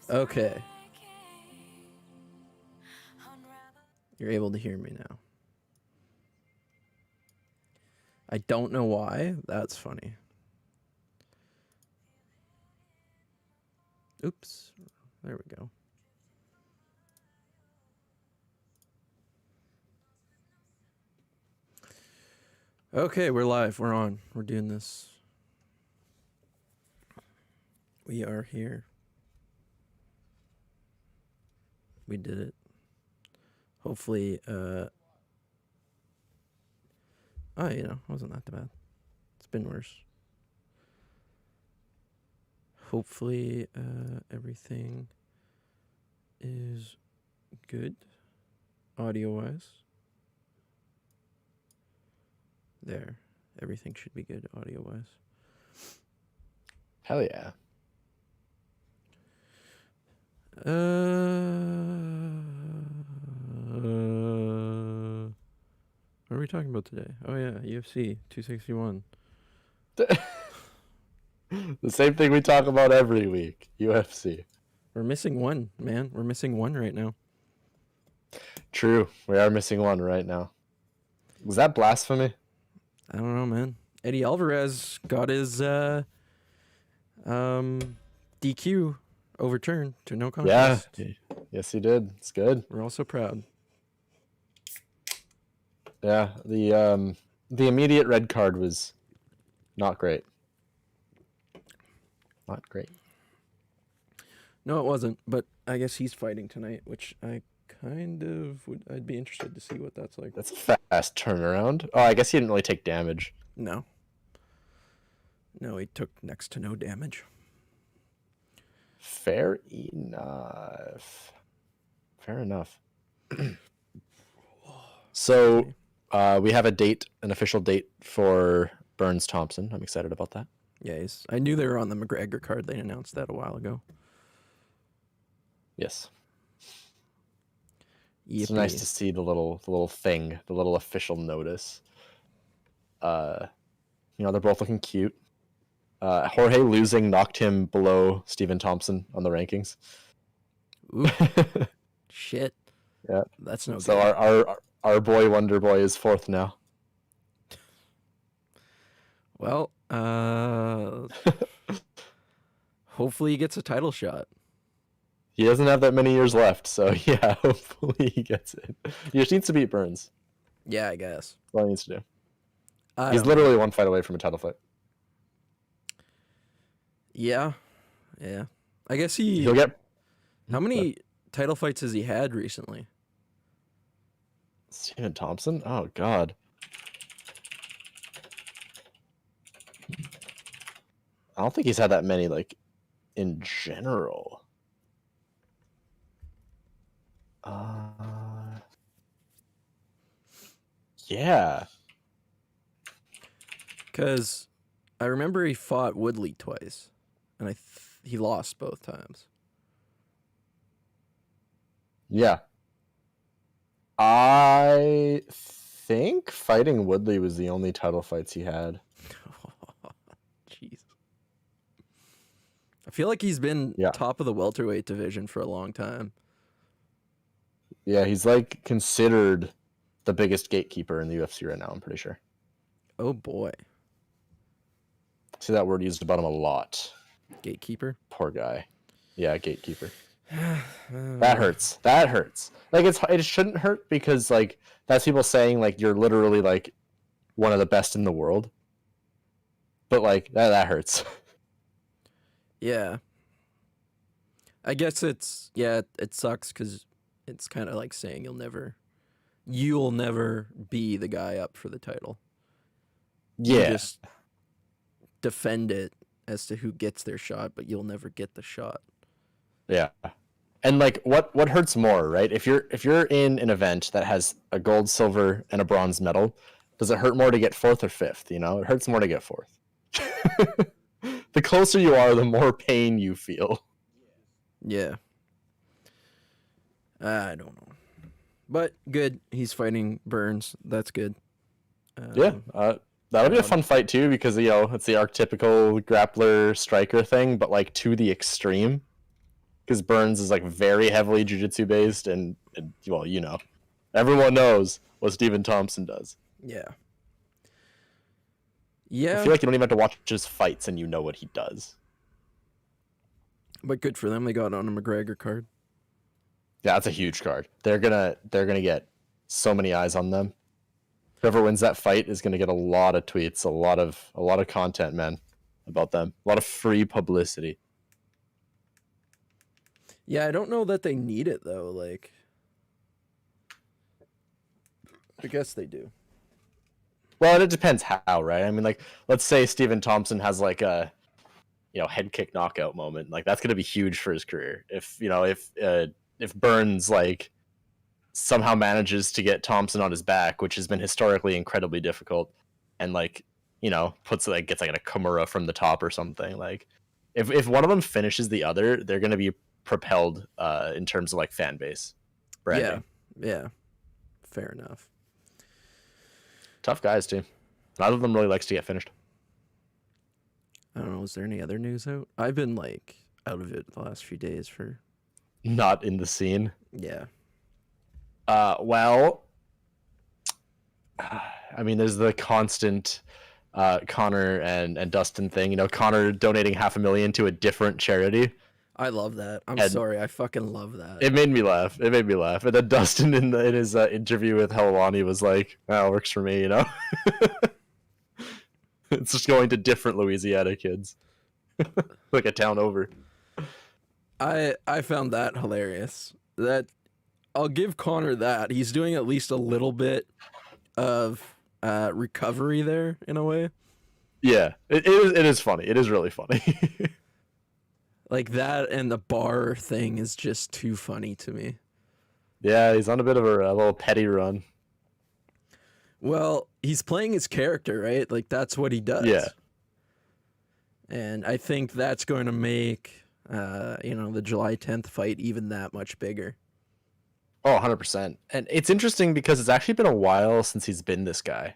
Okay. You're able to hear me now. I don't know why. That's funny. Oops. There we go. Okay, we're live. We're on. We're doing this. We are here. We did it. Hopefully, wasn't that bad. It's been worse. Hopefully, everything is good, audio-wise. There. Everything should be good, audio-wise. Hell yeah. What are we talking about today? Oh yeah, UFC 261. The same thing we talk about every week. UFC. We're missing one, man. We're missing one right now. True. We are missing one right now. Was that blasphemy? I don't know, man. Eddie Alvarez got his DQ overturned to no contest. Yeah. Yes, he did. It's good. We're also proud. Yeah. The immediate red card was not great. Not great. No, it wasn't. But I guess he's fighting tonight, which I'd be interested to see what that's like. That's a fast turnaround. Oh, I guess he didn't really take damage. No, he took next to no damage. Fair enough. So, we have an official date for Burns Thompson. I'm excited about that. Yeah, I knew they were on the McGregor card. They announced that a while ago. Yes. Yippee. It's nice to see the little thing, the little official notice. They're both looking cute. Jorge losing knocked him below Stephen Thompson on the rankings. Ooh. Shit. Yeah. That's no good. So our boy Wonder Boy is fourth now. Well, hopefully he gets a title shot. He doesn't have that many years left, so yeah, hopefully he gets it. He just needs to beat Burns. Yeah, I guess. That's all he needs to do. He's literally one fight away from a title fight. Yeah. I guess he'll get. How many title fights has he had recently? Stephen Thompson? Oh God. I don't think he's had that many, like, in general. Yeah. Because I remember he fought Woodley twice, and he lost both times. Yeah. I think fighting Woodley was the only title fights he had. Jeez. I feel like he's been top of the welterweight division for a long time. Yeah, he's like considered the biggest gatekeeper in the UFC right now, I'm pretty sure. Oh boy. See that word used about him a lot. Gatekeeper? Poor guy. Yeah, gatekeeper. That hurts. Like it shouldn't hurt because like that's people saying like you're literally like one of the best in the world. But like that hurts. Yeah. I guess it sucks because it's kind of like saying you'll never be the guy up for the title. Yeah. You just defend it as to who gets their shot, but you'll never get the shot. Yeah. And like what hurts more, right? If you're in an event that has a gold, silver, and a bronze medal, does it hurt more to get fourth or fifth? You know, it hurts more to get fourth. The closer you are, the more pain you feel. Yeah. I don't know. But good. He's fighting Burns. That's good. That'll be a fun fight too because, it's the archetypical grappler striker thing, but like to the extreme. because Burns is like very heavily jiu-jitsu based, and well, you know, everyone knows what Stephen Thompson does. Yeah. I Yeah, feel like you don't even have to watch his fights, and you know what he does. but good for them. They got on a McGregor card. Yeah, that's a huge card. They're gonna get so many eyes on them. Whoever wins that fight is gonna get a lot of tweets, a lot of content, man, about them. A lot of free publicity. Yeah, I don't know that they need it though. Like, I guess they do. Well, it depends how, right? I mean, like, let's say Stephen Thompson has like a, you know, head kick knockout moment. Like, that's gonna be huge for his career. If you know, if Burns like somehow manages to get Thompson on his back, which has been historically incredibly difficult, and like, you know, gets like a Kimura from the top or something. Like, if one of them finishes the other, they're gonna be propelled in terms of like fan base branding. Yeah. Fair enough. Tough guys too. Neither of them really likes to get finished. I don't know. Is there any other news out? I've been like out of it the last few days for. Not in the scene. Yeah. Well, I mean, there's the constant Connor and Dustin thing. You know, Connor donating $500,000 to a different charity. I love that. I'm sorry. I fucking love that. It made me laugh. And then Dustin in his interview with Helwani was like, "Oh, it works for me," you know. It's just going to different Louisiana kids, like a town over. I found that hilarious. That I'll give Connor that. He's doing at least a little bit of recovery there in a way. Yeah, it is funny. It is really funny. Like that, and the bar thing is just too funny to me. Yeah, he's on a bit of a little petty run. Well, he's playing his character, right? Like that's what he does. Yeah. And I think that's going to make the July 10th fight even that much bigger. Oh, 100%. And it's interesting because it's actually been a while since he's been this guy.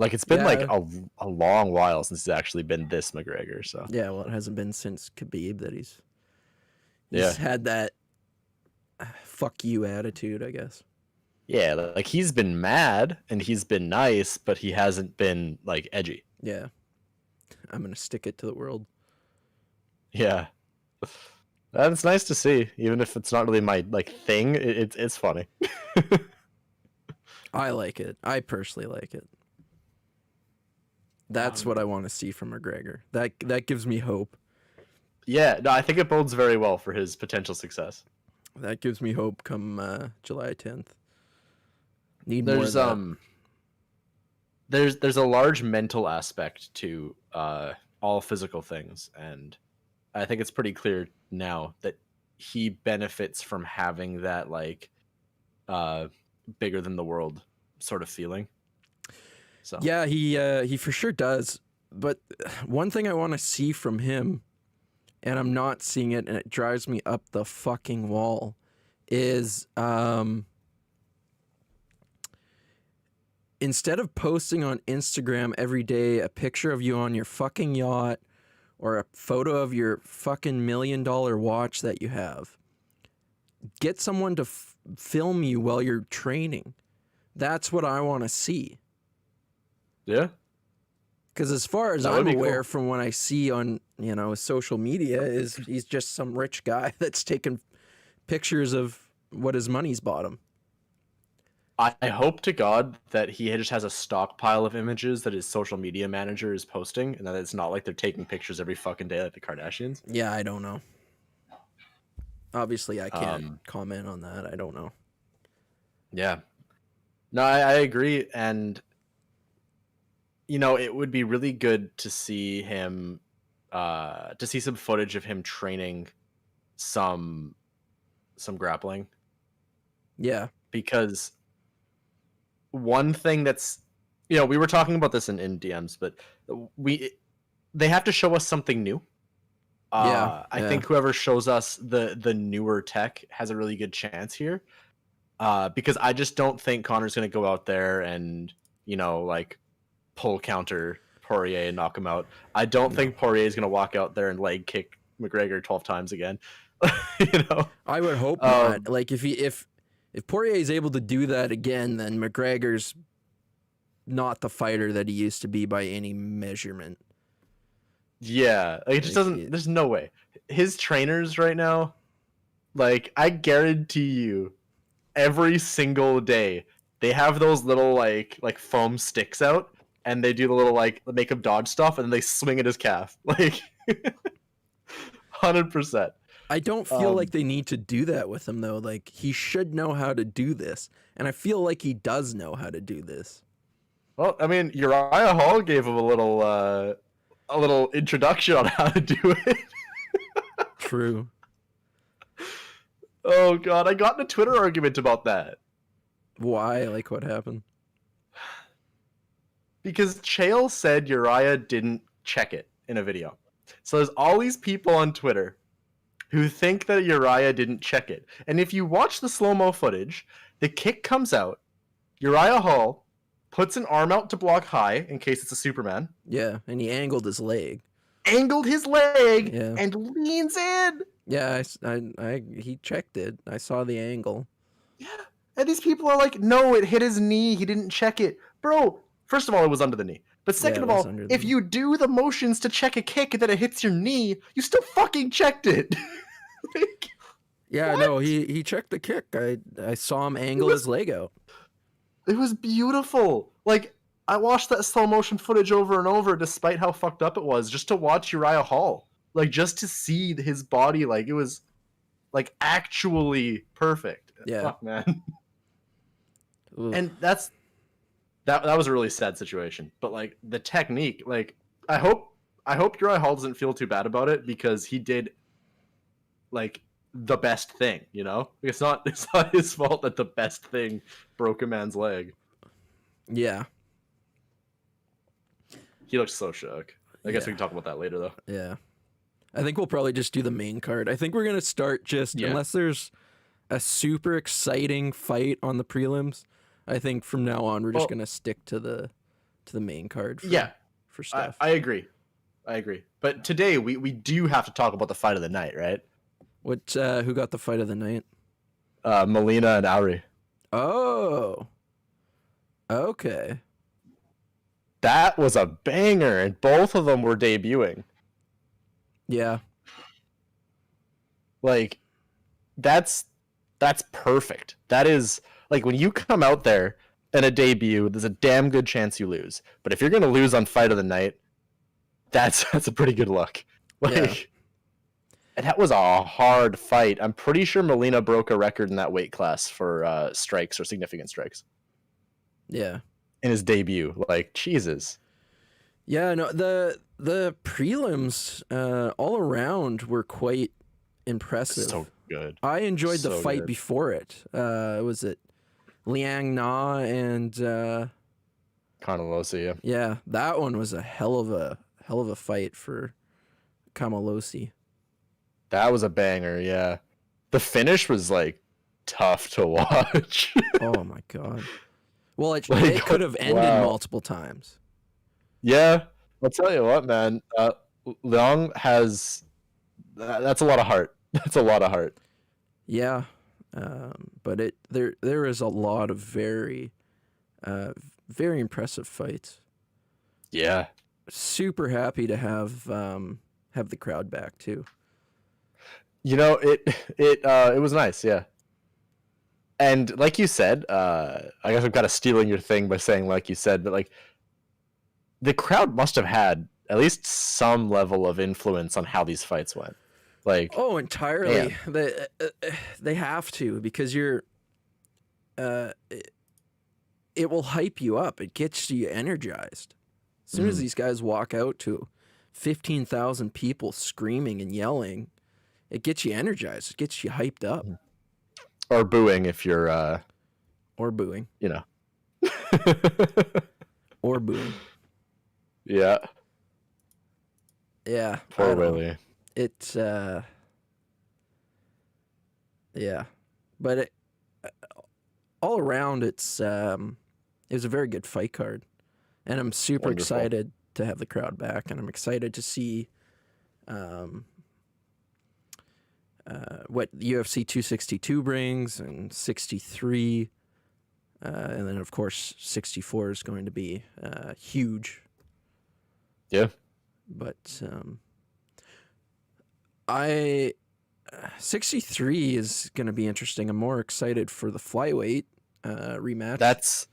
Like, it's been like a long while since he's actually been this McGregor. So yeah, well, it hasn't been since Khabib that he's had that fuck you attitude, I guess. Yeah, like he's been mad and he's been nice, but he hasn't been like edgy. Yeah. I'm going to stick it to the world. Yeah. That's nice to see, even if it's not really my like thing. It's funny. I like it. I personally like it. That's what I want to see from McGregor. That gives me hope. Yeah, no, I think it bodes very well for his potential success. That gives me hope come July 10th. Need there's more of that. there's a large mental aspect to all physical things, and I think it's pretty clear now that he benefits from having that like bigger than the world sort of feeling. So Yeah, he for sure does. But one thing I want to see from him, and I'm not seeing it, and it drives me up the fucking wall, is instead of posting on Instagram every day a picture of you on your fucking yacht or a photo of your fucking $1 million watch that you have, get someone to film you while you're training. That's what I want to see. yeah. Because as far as I'm aware from what I see on, social media, is he's just some rich guy that's taking pictures of what his money's bought him. I hope to God that he just has a stockpile of images that his social media manager is posting, and that it's not like they're taking pictures every fucking day like the Kardashians. Yeah, I don't know. Obviously, I can't comment on that. I don't know. Yeah. No, I agree. And, it would be really good to see him, to see some footage of him training some grappling. Yeah. Because one thing that's, we were talking about this in DMs, but they have to show us something new. I think whoever shows us the newer tech has a really good chance here. Because I just don't think Connor's going to go out there and, like pull counter Poirier and knock him out. I don't think Poirier is going to walk out there and leg kick McGregor 12 times again. You know, I would hope not. Like if Poirier is able to do that again, then McGregor's not the fighter that he used to be by any measurement. Yeah, like it just doesn't. There's no way. His trainers right now, like I guarantee you, every single day they have those little like foam sticks out, and they do the little like make him dodge stuff, and then they swing at his calf, like 100%. I don't feel like they need to do that with him though. Like he should know how to do this, and I feel like he does know how to do this. Well, I mean, Uriah Hall gave him a little introduction on how to do it. True. Oh god, I got in a Twitter argument about that. Why? Like what happened? Because Chael said Uriah didn't check it in a video. So there's all these people on Twitter who think that Uriah didn't check it. And if you watch the slow-mo footage, the kick comes out, Uriah Hall puts an arm out to block high in case it's a Superman. Yeah, and he angled his leg. Angled his leg and leans in. Yeah, he checked it. I saw the angle. Yeah, and these people are like, no, it hit his knee. He didn't check it. Bro, first of all, it was under the knee. But second of all, if you do the motions to check a kick and then it hits your knee, you still fucking checked it. Like, yeah, what? No, he checked the kick. I saw him angle his leg out. It was beautiful. Like, I watched that slow motion footage over and over despite how fucked up it was, just to watch Uriah Hall. Like, just to see his body, like, it was, like, actually perfect. Yeah. Fuck, man. And that was a really sad situation. But, like, the technique, like, I hope Uriah Hall doesn't feel too bad about it because he did, like, the best thing, you know? It's not his fault that the best thing broke a man's leg. Yeah. He looks so shook. I guess we can talk about that later, though. Yeah. I think we'll probably just do the main card. I think we're going to start unless there's a super exciting fight on the prelims, I think from now on we're just going to stick to the main card for stuff. I agree. But today we do have to talk about the fight of the night, right? Who got the fight of the night? Molina and Auri. Oh. Okay. That was a banger, and both of them were debuting. Yeah. Like, that's perfect. That is, like, when you come out there in a debut, there's a damn good chance you lose. But if you're going to lose on fight of the night, that's a pretty good look. Like, yeah. And that was a hard fight. I'm pretty sure Molina broke a record in that weight class for strikes or significant strikes. Yeah. In his debut. Like, Jesus. Yeah, no, the prelims all around were quite impressive. So good. I enjoyed the fight before it. Was it Liang Na and Kanalosi, yeah. Yeah, that one was a hell of a fight for Kamalosi. That was a banger, yeah. The finish was like tough to watch. Oh my god. Well, it could have ended multiple times. Yeah, I'll tell you what, man. Liang has that's a lot of heart. That's a lot of heart. Yeah, but there is a lot of very impressive fights. Yeah, super happy to have the crowd back too. You know, it was nice, yeah. And like you said, I guess I'm kind of stealing your thing by saying like you said, but like the crowd must have had at least some level of influence on how these fights went. Like, oh, entirely. They have to, because you're it will hype you up. It gets you energized. As soon as these guys walk out to 15,000 people screaming and yelling, it gets you energized. It gets you hyped up. Or booing if you're or booing. You know. Or booing. Yeah. Yeah. Poor Willie. It's yeah. But all around it was a very good fight card. And I'm super excited to have the crowd back, and I'm excited to see what UFC 262 brings and 63. And then, of course, 64 is going to be huge. Yeah. But 63 is going to be interesting. I'm more excited for the flyweight rematch. That's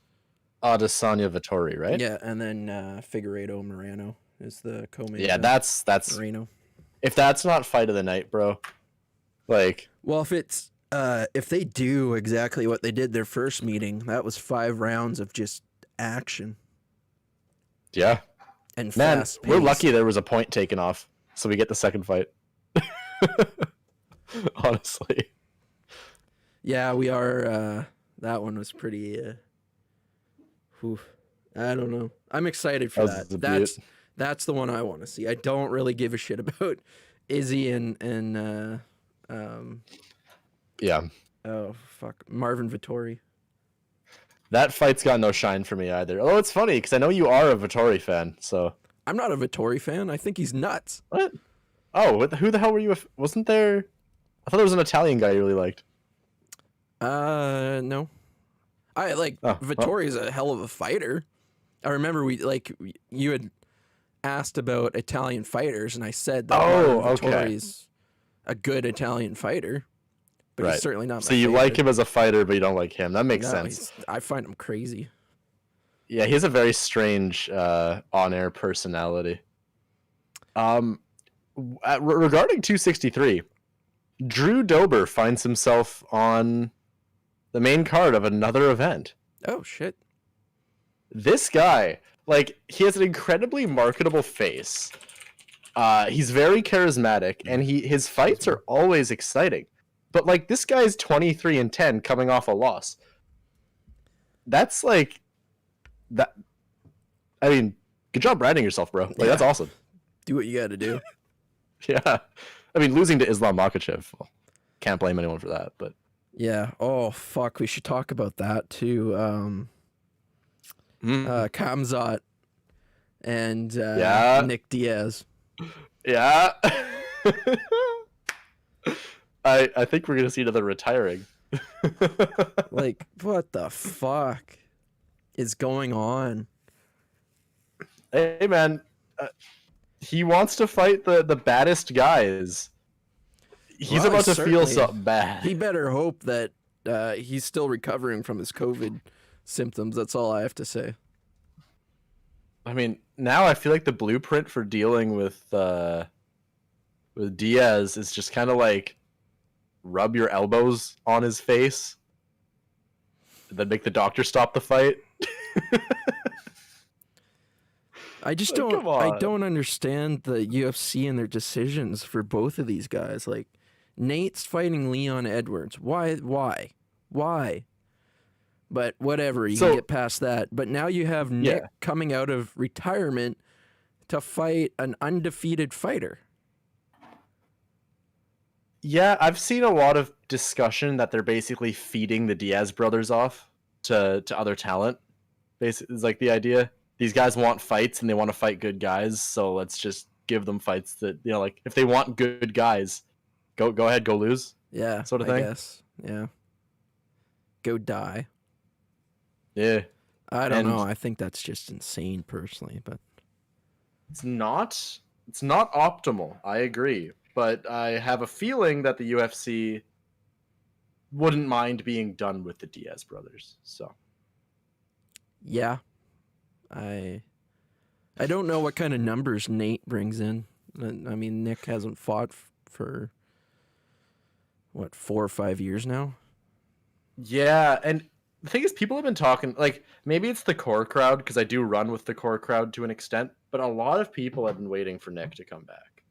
Adesanya Vittori, right? Yeah, and then Figueiredo Moreno is the co-main. Yeah, that's Moreno. If that's not fight of the night, bro. Like, well, if they do exactly what they did their first meeting, that was 5 rounds of just action. Yeah. And man, fast we're pace. lucky there was a point taken off, so we get the second fight. Honestly. Yeah, we are. That one was pretty. I don't know. I'm excited for that. That's the one I want to see. I don't really give a shit about Izzy and yeah. Oh fuck, Marvin Vittori. That fight's got no shine for me either. Oh, it's funny because I know you are a Vittori fan. So I'm not a Vittori fan. I think he's nuts. What? Oh, who the hell were you? Wasn't there? I thought there was an Italian guy you really liked. No. I like Vittori's a hell of a fighter. I remember you had asked about Italian fighters, and I said that Vittori's a good Italian fighter, but he's certainly not. So you like him as a fighter, but you don't like him. That makes sense. I find him crazy. Yeah, he has a very strange on-air personality. Regarding 263, Drew Dober finds himself on the main card of another event. Oh shit. This guy, like, he has an incredibly marketable face. He's very charismatic, and his fights are always exciting. But like, this guy's 23-10 coming off a loss. That's like that. I mean, good job branding yourself, bro. Like, that's awesome. Do what you got to do. Yeah, I mean, losing to Islam Makhachev, well, can't blame anyone for that. But yeah, oh fuck, we should talk about that too. Khamzat and Nick Diaz. Yeah, I think we're gonna see another retiring. Like, what the fuck is going on? Hey man, he wants to fight the baddest guys. He's about to feel something bad. He better hope that he's still recovering from his COVID symptoms. That's all I have to say. I mean, now I feel like the blueprint for dealing with Diaz is just kind of like rub your elbows on his face, and then make the doctor stop the fight. I just don't understand the UFC and their decisions for both of these guys. Like, Nate's fighting Leon Edwards. Why? But whatever, you can get past that. But now you have Nick coming out of retirement to fight an undefeated fighter. Yeah, I've seen a lot of discussion that they're basically feeding the Diaz brothers off to other talent. Basically, it's like the idea. These guys want fights and they want to fight good guys, so let's just give them fights that, you know, like, if they want good guys, go ahead, go lose. Yeah, sort of thing. I guess. Yeah. Go die. Yeah. I don't know. I think that's just insane personally, but it's not optimal. I agree, but I have a feeling that the UFC wouldn't mind being done with the Diaz brothers. So yeah. I don't know what kind of numbers Nate brings in. I mean, Nick hasn't fought for what, 4 or 5 years now? Yeah, and the thing is, people have been talking, like, maybe it's the core crowd, because I do run with the core crowd to an extent, but a lot of people have been waiting for Nick to come back.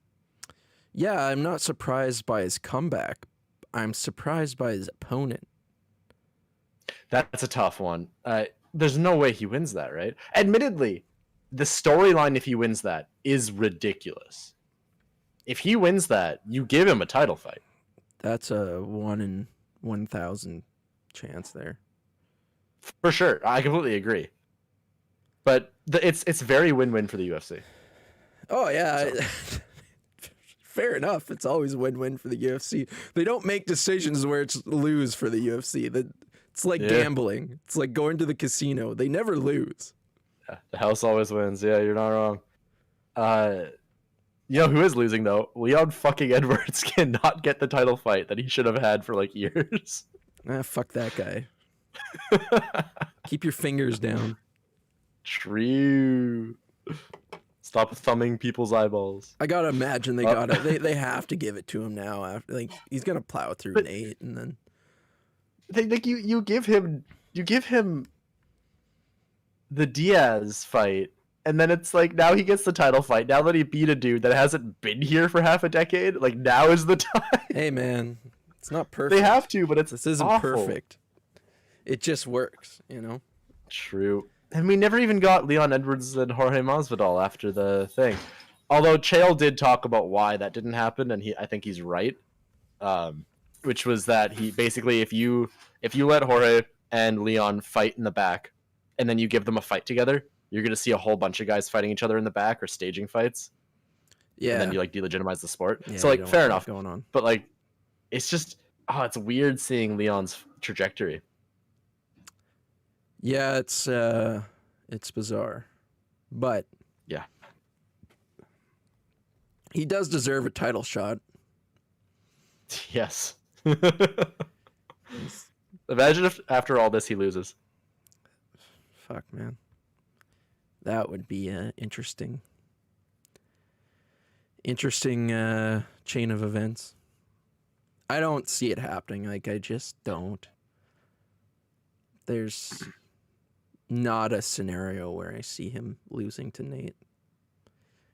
Yeah, I'm not surprised by his comeback. I'm surprised by his opponent. That's a tough one. There's no way he wins that, right? Admittedly, the storyline, if he wins that, is ridiculous. If he wins that, you give him a title fight. That's a 1 in 1,000 chance there. For sure. I completely agree. But it's very win-win for the UFC. Oh, yeah. So. Fair enough. It's always win-win for the UFC. They don't make decisions where it's lose for the UFC. It's like gambling. It's like going to the casino. They never lose. Yeah, the house always wins. Yeah, you're not wrong. You know who is losing though? Leon fucking Edwards cannot get the title fight that he should have had for like years. Fuck that guy. Keep your fingers down. True. Stop thumbing people's eyeballs. I gotta imagine they have to give it to him now. After like he's gonna plow through Nate, and then you give him the Diaz fight, and then it's like now he gets the title fight. Now that he beat a dude that hasn't been here for half a decade, like now is the time. Hey man, it's not perfect. They have to, but this isn't awful. Perfect. It just works, you know. True. And we never even got Leon Edwards and Jorge Masvidal after the thing. Although Chael did talk about why that didn't happen, and I think he's right. Which was that he basically, if you let Jorge and Leon fight in the back, and then you give them a fight together, you're gonna see a whole bunch of guys fighting each other in the back or staging fights. Yeah. And then you like delegitimize the sport. Yeah, so like fair enough. Going on. But like, it's just it's weird seeing Leon's trajectory. Yeah, it's bizarre, but yeah, he does deserve a title shot. Yes. Imagine if after all this he loses. Fuck, man. That would be an interesting chain of events. I don't see it happening. Like, I just don't. There's not a scenario where I see him losing to Nate.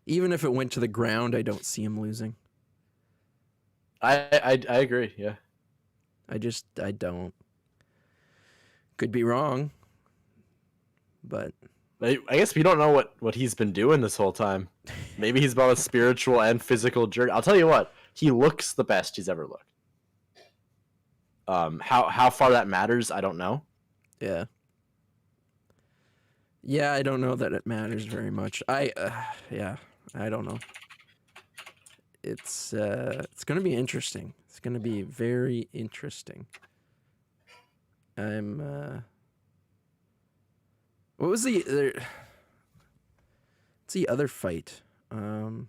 Even if it went to the ground, I don't see him losing. I agree, yeah. I don't. Could be wrong, but I guess we don't know what he's been doing this whole time. Maybe he's about a spiritual and physical journey. I'll tell you what, he looks the best he's ever looked. How far that matters, I don't know. Yeah. Yeah, I don't know that it matters very much. I don't know. It's going to be interesting. It's going to be very interesting. What was the other fight? Oh,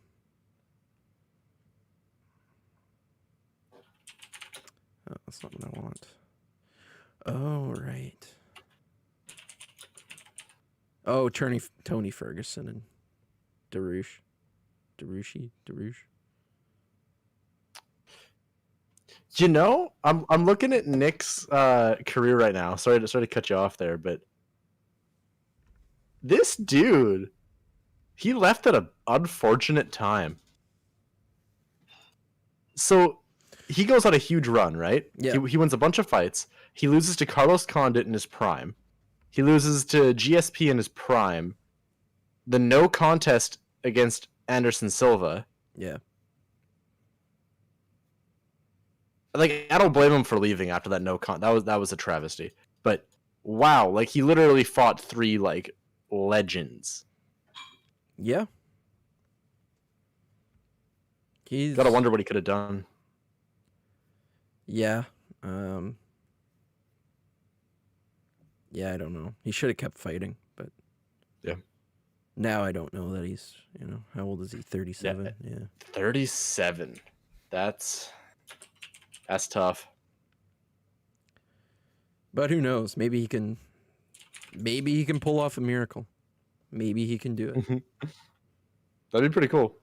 that's not what I want. Oh, right. Oh, Tony Ferguson and Darush. You know, I'm looking at Nick's career right now. Sorry to cut you off there, but this dude, he left at an unfortunate time. So he goes on a huge run, right? Yeah. He wins a bunch of fights. He loses to Carlos Condit in his prime. He loses to GSP in his prime. The no contest against Anderson Silva. Yeah. Like, I don't blame him for leaving after that that was a travesty. But wow, like he literally fought 3 like legends. Yeah. He's gotta wonder what he could have done. Yeah. Yeah, I don't know. He should have kept fighting, but yeah. Now I don't know that he's, how old is he? 37? Yeah. 37. That's tough. But who knows? Maybe he can pull off a miracle. Maybe he can do it. That'd be pretty cool.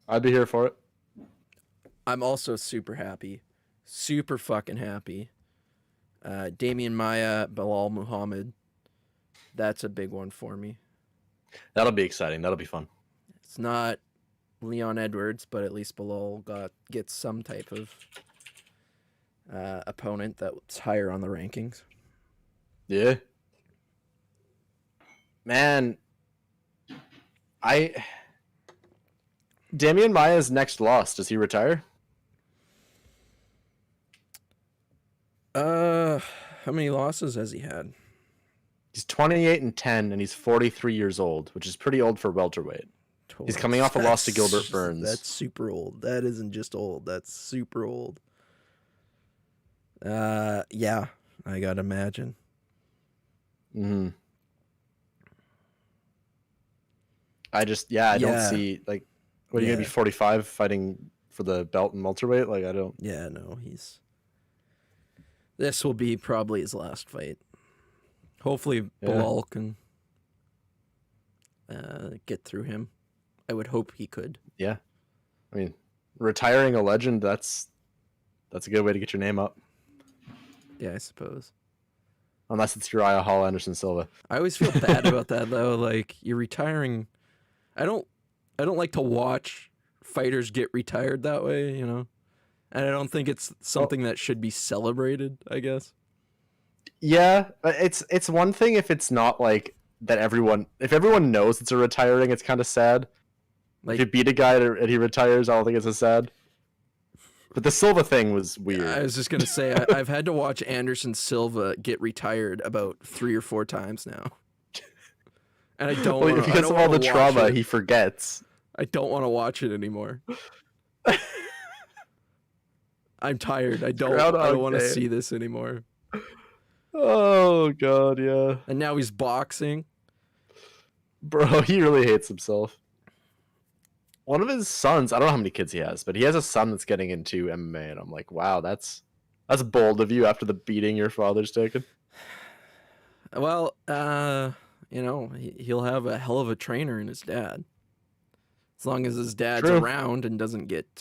I'd be here for it. I'm also super happy. Super fucking happy. Damian Maia, Bilal Muhammad. That's a big one for me. That'll be exciting. That'll be fun. It's not Leon Edwards, but at least Bilal gets some type of opponent that's higher on the rankings. Yeah. Man, Damian Maia's next loss, does he retire? How many losses has he had? He's 28-10, and he's 43 years old, which is pretty old for welterweight. He's coming off a loss to Gilbert Burns. That's super old. That isn't just old. That's super old. Yeah, I gotta imagine. Mm-hmm. I don't see, like, what are you gonna be 45 fighting for the belt in welterweight? Like, I don't. Yeah, no, this will be probably his last fight. Hopefully, Bilal can get through him. I would hope he could. Yeah, I mean, retiring a legend, that's a good way to get your name up. Yeah, I suppose. Unless it's Uriah Hall, Anderson Silva. I always feel bad about that though. Like, you're retiring. I don't like to watch fighters get retired that way, you know? And I don't think it's something that should be celebrated, I guess. Yeah, it's one thing if it's not like that if everyone knows it's a retiring, it's kind of sad. Like, if you beat a guy and he retires, I don't think it's as sad. But the Silva thing was weird. I was just going to say, I've had to watch Anderson Silva get retired about 3 or 4 times now. And I don't want to. Because of all the trauma, he forgets. I don't want to watch it anymore. I'm tired. I don't want to see this anymore. Oh, God, yeah. And now he's boxing. Bro, he really hates himself. One of his sons, I don't know how many kids he has, but he has a son that's getting into MMA, and I'm like, wow, that's bold of you after the beating your father's taken. Well, you know, he'll have a hell of a trainer in his dad. As long as his dad's around and doesn't get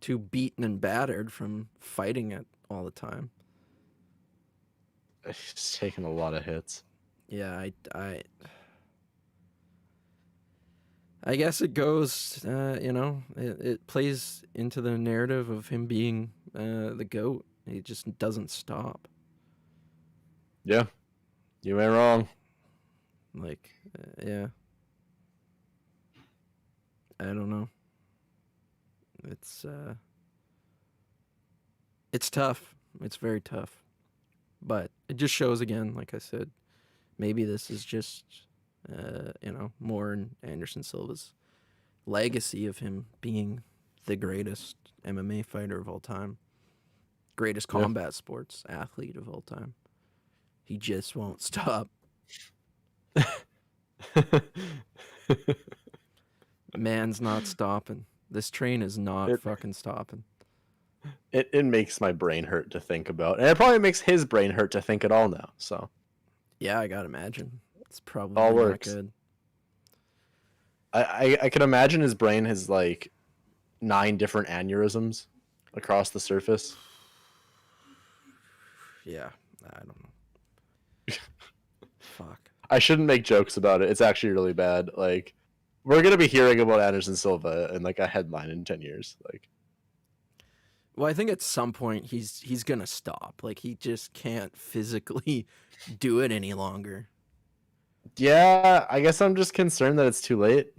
too beaten and battered from fighting it all the time. He's taking a lot of hits. Yeah, I guess it goes, you know, it plays into the narrative of him being the GOAT. He just doesn't stop. Yeah, you ain't wrong. Like, yeah. I don't know. It's tough. It's very tough. But it just shows again, like I said, maybe this is just, you know, more in Anderson Silva's legacy of him being the greatest MMA fighter of all time, greatest combat sports athlete of all time. He just won't stop. Man's not stopping. This train is not fucking stopping. It makes my brain hurt to think about. And it probably makes his brain hurt to think at all now. So yeah, I gotta imagine. It's probably all not works. Good. I can imagine his brain has like 9 different aneurysms across the surface. Yeah, I don't know. Fuck. I shouldn't make jokes about it. It's actually really bad. Like, we're gonna be hearing about Anderson Silva in like a headline in 10 years. Like, well, I think at some point he's gonna stop. Like, he just can't physically do it any longer. Yeah, I guess I'm just concerned that it's too late.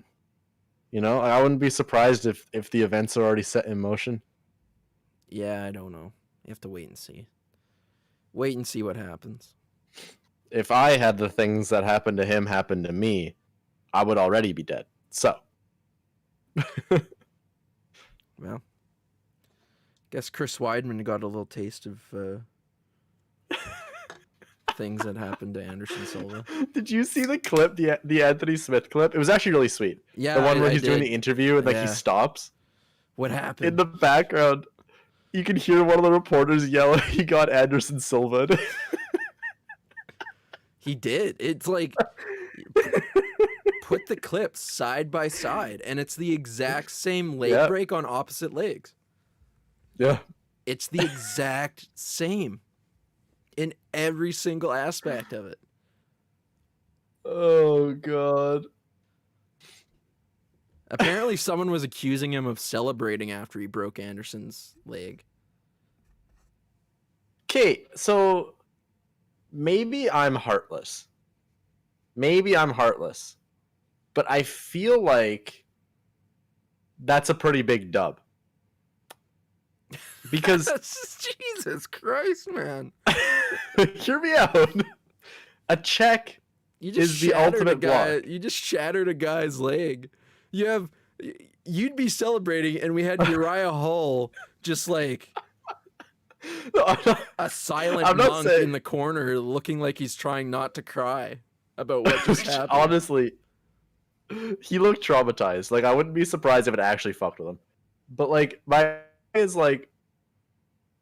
You know, I wouldn't be surprised if the events are already set in motion. Yeah, I don't know. You have to wait and see. Wait and see what happens. If I had the things that happened to him happen to me, I would already be dead. So. Well, guess Chris Weidman got a little taste of things that happened to Anderson Silva. Did you see the clip, the Anthony Smith clip? It was actually really sweet. Yeah, the one where he's doing the interview and like he stops. What happened? In the background, you can hear one of the reporters yell, "He got Anderson Silva." He did. It's like, put the clips side by side, and it's the exact same leg break on opposite legs. Yeah. It's the exact same in every single aspect of it. Oh, God. Apparently, someone was accusing him of celebrating after he broke Anderson's leg. Okay, so maybe I'm heartless. But I feel like that's a pretty big dub. Because Jesus Christ, man. hear me out. A check You just is the shattered a ultimate guy. block. You just shattered a guy's leg. You'd be celebrating, and we had Uriah Hall just like No, a silent I'm not monk saying- in the corner, looking like he's trying not to cry about what just happened. Honestly, he looked traumatized. Like, I wouldn't be surprised if it actually fucked with him. But like, my is like,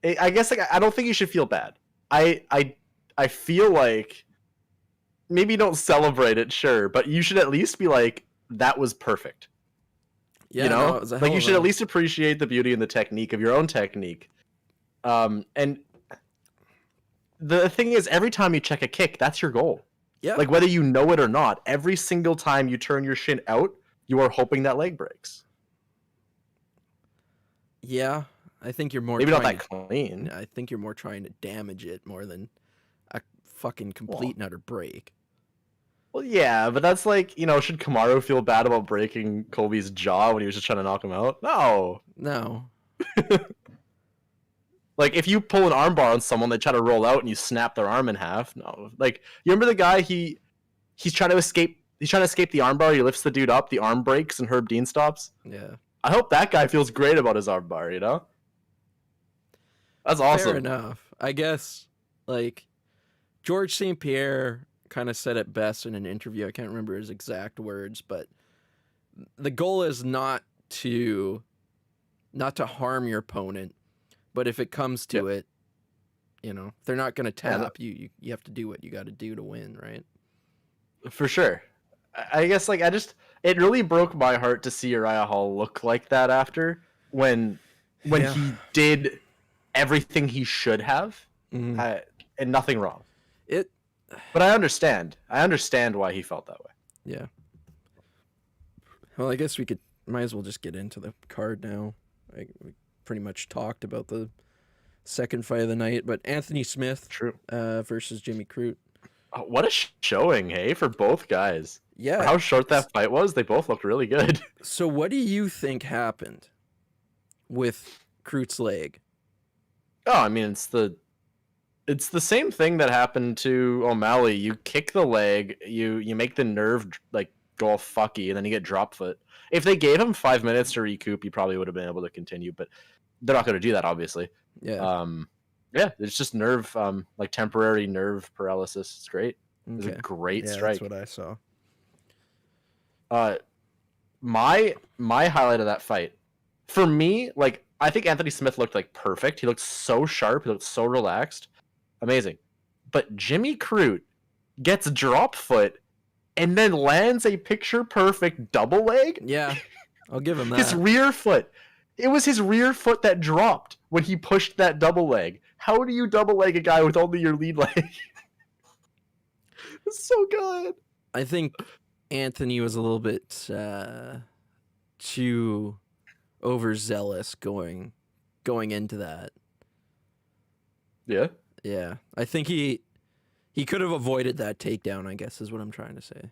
I guess like I don't think you should feel bad. I feel like maybe don't celebrate it, sure, but you should at least be like, that was perfect. Yeah, You know, no, it was a like hell you of should a- at least appreciate the beauty and the technique of your own technique. And the thing is, every time you check a kick, that's your goal. Yeah, Like, whether you know it or not, every single time you turn your shin out, you are hoping that leg breaks. yeah. I think you're more Maybe not trying that clean. I think you're more trying to damage it more than a fucking complete and utter break. Well, yeah, but that's like, you know, should Kamaru feel bad about breaking Colby's jaw when he was just trying to knock him out? No. No. Like, if you pull an armbar on someone, they try to roll out and you snap their arm in half. No. Like, you remember the guy, he's trying to escape the armbar, he lifts the dude up, the arm breaks, and Herb Dean stops? Yeah. I hope that guy feels great about his armbar, you know? That's awesome. Fair enough. I guess, like, George St. Pierre kind of said it best in an interview. I can't remember his exact words, but the goal is not to harm your opponent, but if it comes to it, you know, if they're not going to tap, you have to do what you got to do to win, right? For sure. I guess, like, it really broke my heart to see Uriah Hall look like that after when Yeah. he did everything he should have, and nothing wrong. But I understand why he felt that way. Yeah. Well, I guess might as well just get into the card now. We pretty much talked about the second fight of the night, but Anthony Smith True. Versus Jimmy Crute. Oh, what a showing, hey, for both guys. Yeah. For how short that fight was, they both looked really good. So what do you think happened with Crute's leg? Oh, I mean, it's the same thing that happened to O'Malley. You kick the leg, you make the nerve like go all fucky, and then you get drop foot. If they gave him 5 minutes to recoup, he probably would have been able to continue, but they're not going to do that, obviously. Yeah. Yeah, it's just nerve, like temporary nerve paralysis. It's great. It's Okay. a great Yeah, strike. that's what I saw. My highlight of that fight, for me, like, I think Anthony Smith looked like perfect. He looked so sharp. He looked so relaxed. Amazing. But Jimmy Crute gets drop foot and then lands a picture perfect double leg. Yeah. I'll give him that. His rear foot. It was his rear foot that dropped when he pushed that double leg. How do you double leg a guy with only your lead leg? It's so good. I think Anthony was a little bit too overzealous going into that. Yeah. Yeah. I think he could have avoided that takedown, I guess is what I'm trying to say.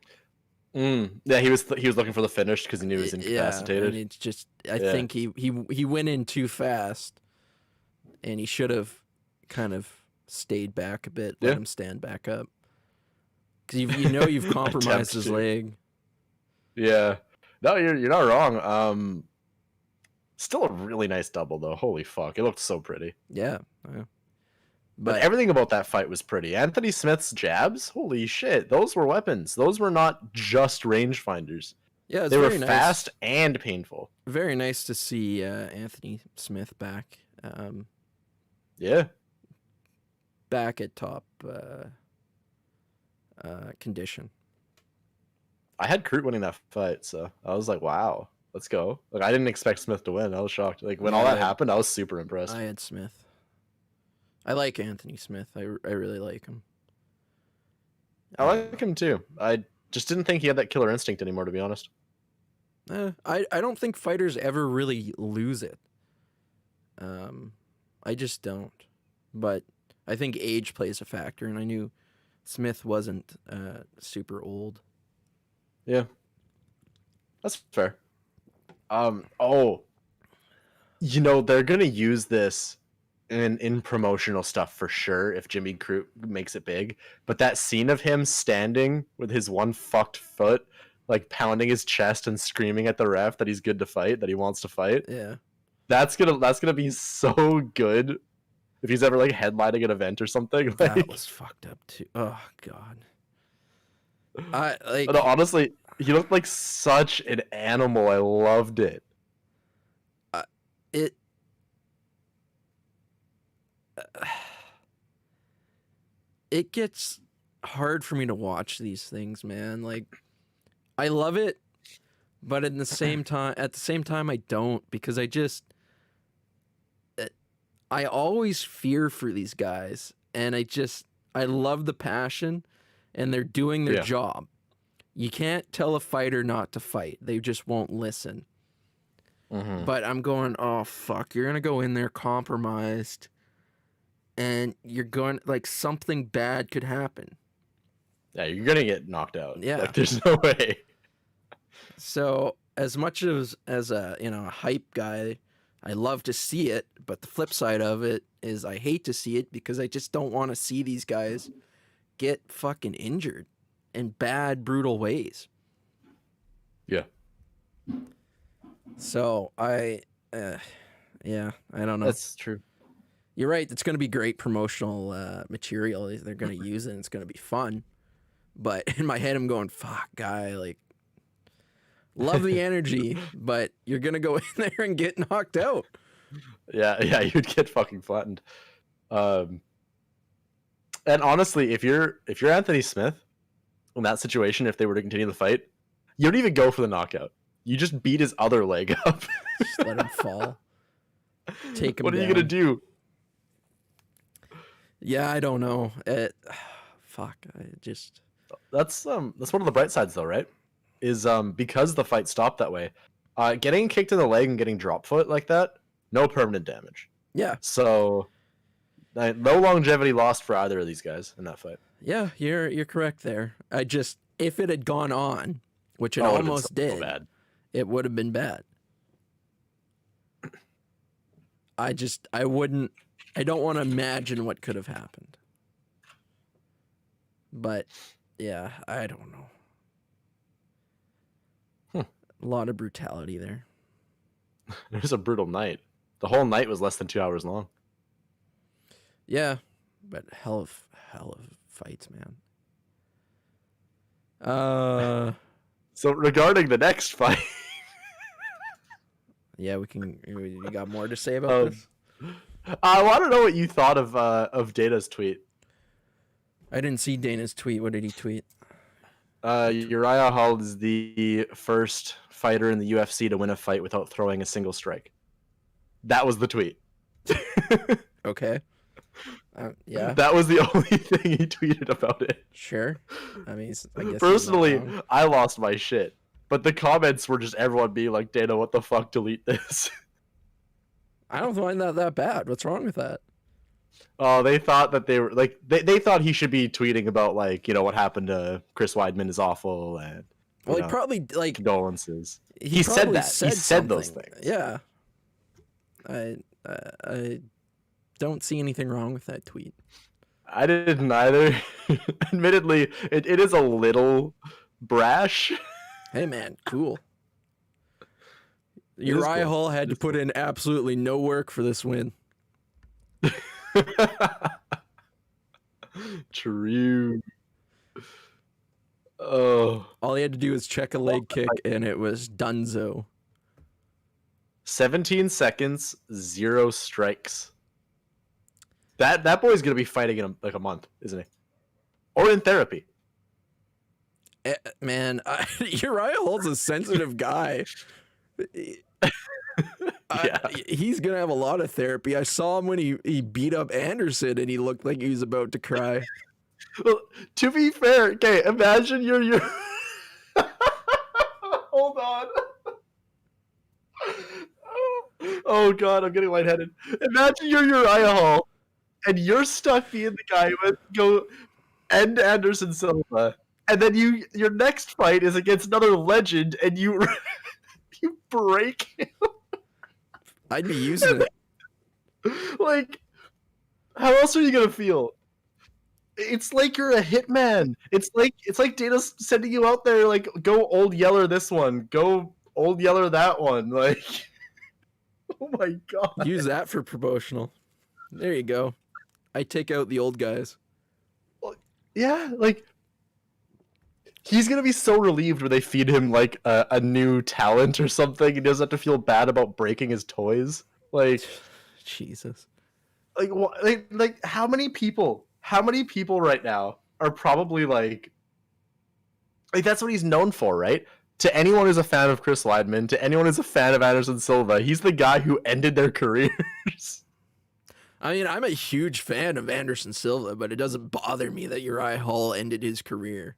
Yeah, he was looking for the finish because he knew he was incapacitated. Yeah, and it's just I think he went in too fast, and he should have kind of stayed back a bit, let him stand back up, because you've compromised his leg. Yeah, no, you're not wrong. Still a really nice double though. Holy fuck, it looked so pretty. Yeah. But everything about that fight was pretty. Anthony Smith's jabs, holy shit, those were weapons. Those were not just rangefinders. Yeah, they were fast and painful. Very nice to see Anthony Smith back. Yeah. Back at top condition. I had Crute winning that fight, so I was like, wow, let's go. Like, I didn't expect Smith to win. I was shocked. Like, when all that happened, I was super impressed. I had Smith. I like Anthony Smith. I really like him. I like him too. I just didn't think he had that killer instinct anymore, to be honest. I don't think fighters ever really lose it. I just don't. But I think age plays a factor, and I knew Smith wasn't super old. Yeah. That's fair. They're gonna use this in promotional stuff for sure if Jimmy Crute makes it big. But that scene of him standing with his one fucked foot, like pounding his chest and screaming at the ref that he's good to fight, that he wants to fight. Yeah. That's gonna be so good if he's ever like headlining an event or something. That Like, was fucked up too. Oh god. I like but honestly, he looked like such an animal. I loved it. it. It gets hard for me to watch these things, man. Like, I love it, but at the same time, I don't, because I always fear for these guys, and I love the passion, and they're doing their job. You can't tell a fighter not to fight; they just won't listen. Mm-hmm. But I'm going, oh fuck, you're gonna go in there compromised, and you're going, like, something bad could happen. Yeah, you're gonna get knocked out. Yeah. Like, there's no way. So as much as a a hype guy, I love to see it, but the flip side of it is I hate to see it, because I just don't want to see these guys get fucking injured in bad, brutal ways. Yeah. So I don't know. That's true. You're right. It's going to be great promotional material. They're going to use it, and it's going to be fun. But in my head, I'm going, fuck, guy, like, love the energy, but you're going to go in there and get knocked out. Yeah, you'd get fucking flattened. And honestly, if you're Anthony Smith in that situation, if they were to continue the fight, you don't even go for the knockout. You just beat his other leg up. Just let him fall. Take him What are down. you gonna do? Yeah, I don't know. Fuck. That's one of the bright sides though, right? Is because the fight stopped that way, getting kicked in the leg and getting drop foot like that, no permanent damage. Yeah. So no longevity lost for either of these guys in that fight. Yeah, you're correct there. If it had gone on, which it Oh, it would've been almost so did, bad. it would have been bad. I don't want to imagine what could have happened. But yeah, I don't know. A lot of brutality there. It was a brutal night. The whole night was less than 2 hours long. Yeah, but hell of fights, man. So regarding the next fight, yeah, you got more to say about this? I want to know what you thought of Dana's tweet. I didn't see Dana's tweet. What did he tweet? Uriah Hall is the first fighter in the UFC to win a fight without throwing a single strike. That was the tweet. Okay. Yeah. That was the only thing he tweeted about it. Sure. I mean, I guess Personally, I lost my shit. But the comments were just everyone being like, Dana, what the fuck? Delete this. I don't find that bad. What's wrong with that? Oh, they thought that they were like they thought he should be tweeting about, like, what happened to Chris Weidman is awful, and well, he probably, like, condolences. He said that. He said those things. Yeah. I don't see anything wrong with that tweet. I didn't either. Admittedly, it is a little brash. Hey man, cool. Uriah Hall had to put in absolutely no work for this win. True. Oh. All he had to do was check a leg kick, and it was dunzo. 17 seconds, 0 strikes. That boy's gonna be fighting in like a month, isn't he? Or in therapy. Man, Uriah Hall's a sensitive guy. Yeah. He's gonna have a lot of therapy. I saw him when he beat up Anderson, and he looked like he was about to cry. Well, to be fair, okay, imagine you're hold on. Oh god, I'm getting lightheaded. Imagine you're Uriah Hall, and you're stuck being the guy who go end Anderson Silva, and then your next fight is against another legend, and you break him. I'd be using it. Like, How else are you gonna feel? It's like you're a hitman. It's like Data's sending you out there like go Old Yeller this one, go Old Yeller that one. Like, oh my god. Use that for promotional. There you go. I take out the old guys. Yeah, like he's gonna be so relieved when they feed him like a new talent or something. He doesn't have to feel bad about breaking his toys. Like, Jesus. like how many people right now are probably like that's what he's known for, right? To anyone who's a fan of Chris Weidman, to anyone who's a fan of Anderson Silva, he's the guy who ended their careers. I mean, I'm a huge fan of Anderson Silva, but it doesn't bother me that Uriah Hall ended his career.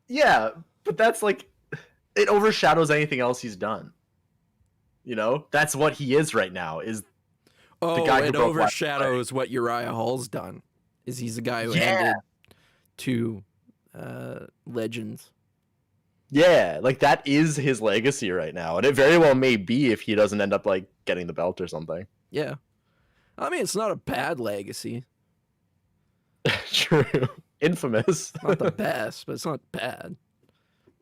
Yeah, but that's like it overshadows anything else he's done. You know, that's what he is right now. Is Oh, guy who it broke overshadows what Uriah Hall's done. Is he's the guy who ended two legends. Yeah, like that is his legacy right now, and it very well may be if he doesn't end up like getting the belt or something. Yeah. I mean, it's not a bad legacy. True. Infamous. Not the best, but it's not bad.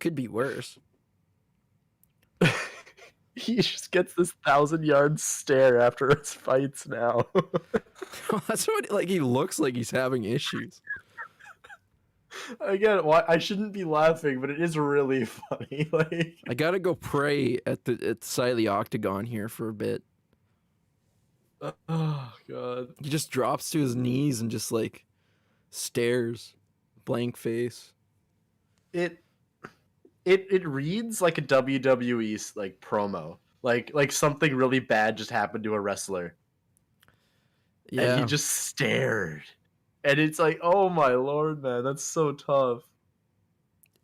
Could be worse. He just gets this 1,000-yard stare after his fights now. That's what like he looks like he's having issues. Again, I shouldn't be laughing, but it is really funny. Like I gotta go pray at the side of the octagon here for a bit. oh god. He just drops to his knees and just like stares, blank face. It reads like a WWE like promo. Like something really bad just happened to a wrestler. Yeah. And he just stared. And it's like, oh my lord, man, that's so tough.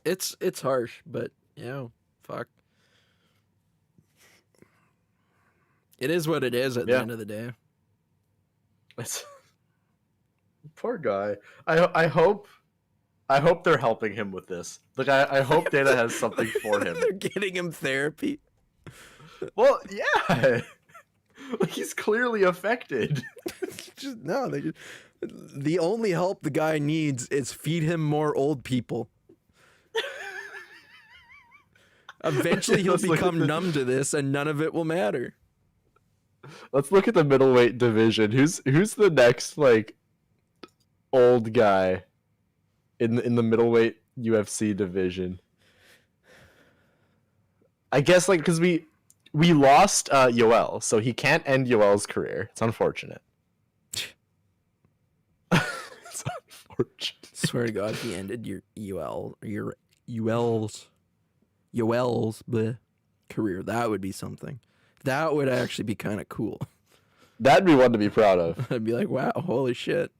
It's harsh, but fuck. It is what it is at the end of the day. It's poor guy. I hope they're helping him with this. Like I hope Dana has something for him. They're getting him therapy. Well, yeah. Like he's clearly affected. The only help the guy needs is feed him more old people. Eventually he'll become numb to this and none of it will matter. Let's look at the middleweight division. Who's the next like old guy in the middleweight UFC division? I guess like because we lost Yoel, so he can't end Yoel's career. It's unfortunate. It's unfortunate. Swear to God, if he ended your Yoel's career, that would be something. That would actually be kind of cool. That'd be one to be proud of. I'd be like, wow, holy shit.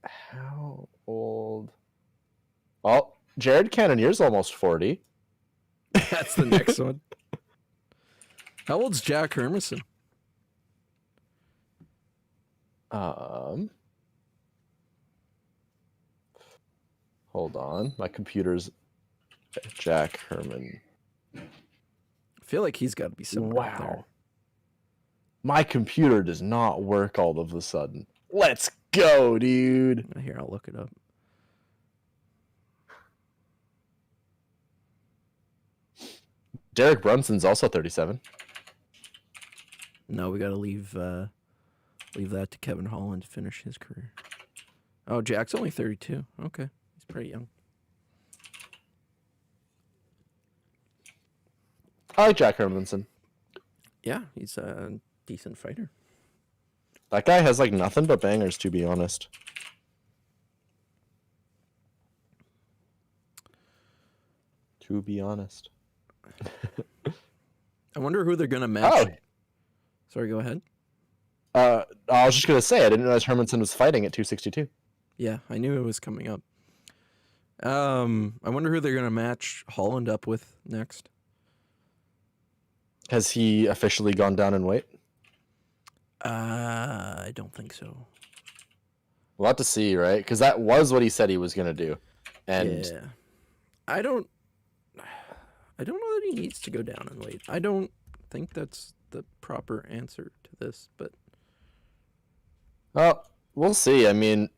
How old? Well, Jared Cannonier's almost 40. That's the next one. How old's Jack Hermanson? Hold on. My computer's Jack Herman. I feel like he's got to be somewhere up there. My computer does not work all of a sudden. Let's go, dude. Here, I'll look it up. Derek Brunson's also 37. No, we got to leave that to Kevin Holland to finish his career. Oh, Jack's only 32. Okay. He's pretty young. I like Jack Hermanson. Yeah, he's a decent fighter. That guy has like nothing but bangers, to be honest. To be honest. I wonder who they're gonna match. Oh. Sorry, go ahead. I was just gonna say I didn't realize Hermanson was fighting at 262. Yeah, I knew it was coming up. I wonder who they're gonna match Holland up with next. Has he officially gone down in weight? I don't think so. We'll have to see, right? Because that was what he said he was gonna do, and yeah, I don't know that he needs to go down in weight. I don't think that's the proper answer to this, but Well, we'll see. I mean,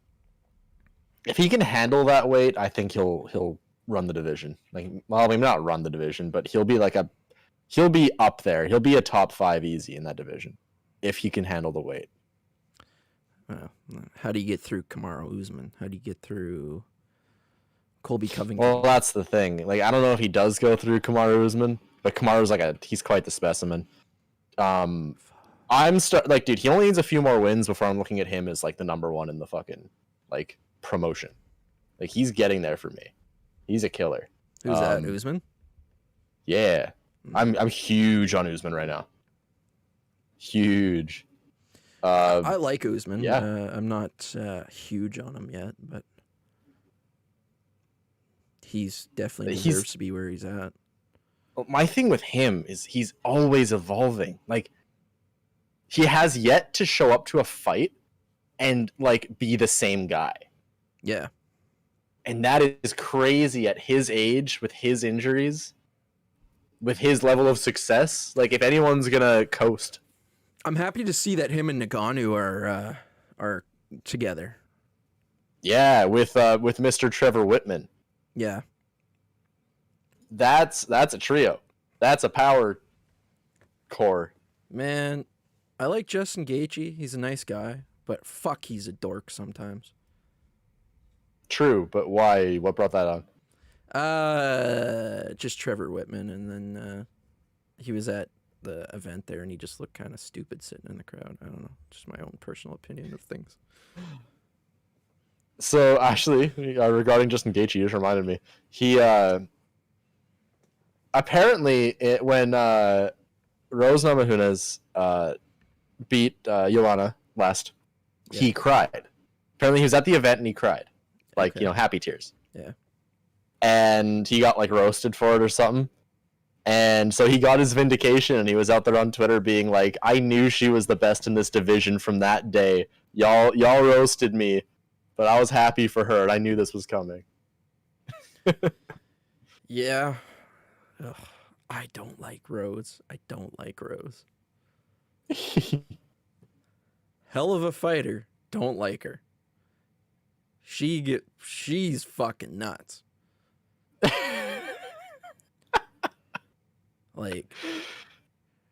if he can handle that weight, I think he'll run the division. Like, well, I mean, not run the division, but he'll be up there. He'll be a top 5 easy in that division if he can handle the weight. how do you get through Kamaru Usman? How do you get through Colby Covington? Well, that's the thing. Like, I don't know if he does go through Kamaru Usman, but Kamaru's he's quite the specimen. Dude, he only needs a few more wins before I'm looking at him as like the number 1 in the fucking like promotion. Like, he's getting there for me. He's a killer. Who's that? Usman? Yeah. I'm huge on Usman right now. Huge. I like Usman. Yeah. I'm not huge on him yet, but he's definitely deserves to be where he's at. My thing with him is he's always evolving. Like, he has yet to show up to a fight and like be the same guy. Yeah. And that is crazy at his age, with his injuries, with his level of success. Like, if anyone's gonna coast, I'm happy to see that him and Ngannou are together. Yeah, with Mr. Trevor Whitman. Yeah. That's a trio. That's a power core. Man, I like Justin Gaethje. He's a nice guy, but fuck, he's a dork sometimes. True, but why? What brought that on? Just Trevor Whitman, and then he was at the event there, and he just looked kind of stupid sitting in the crowd. I don't know, just my own personal opinion of things. So actually, regarding Justin Gaethje, you just reminded me. He apparently when Rose Namajunas beat Joanna last, he cried. Apparently, he was at the event and he cried, like happy tears. Yeah. And he got like roasted for it or something. And so he got his vindication, and he was out there on Twitter being like, "I knew she was the best in this division from that day. Y'all roasted me, but I was happy for her, and I knew this was coming." Yeah. Ugh, I don't like Rose. Hell of a fighter. Don't like her. She's fucking nuts. Like,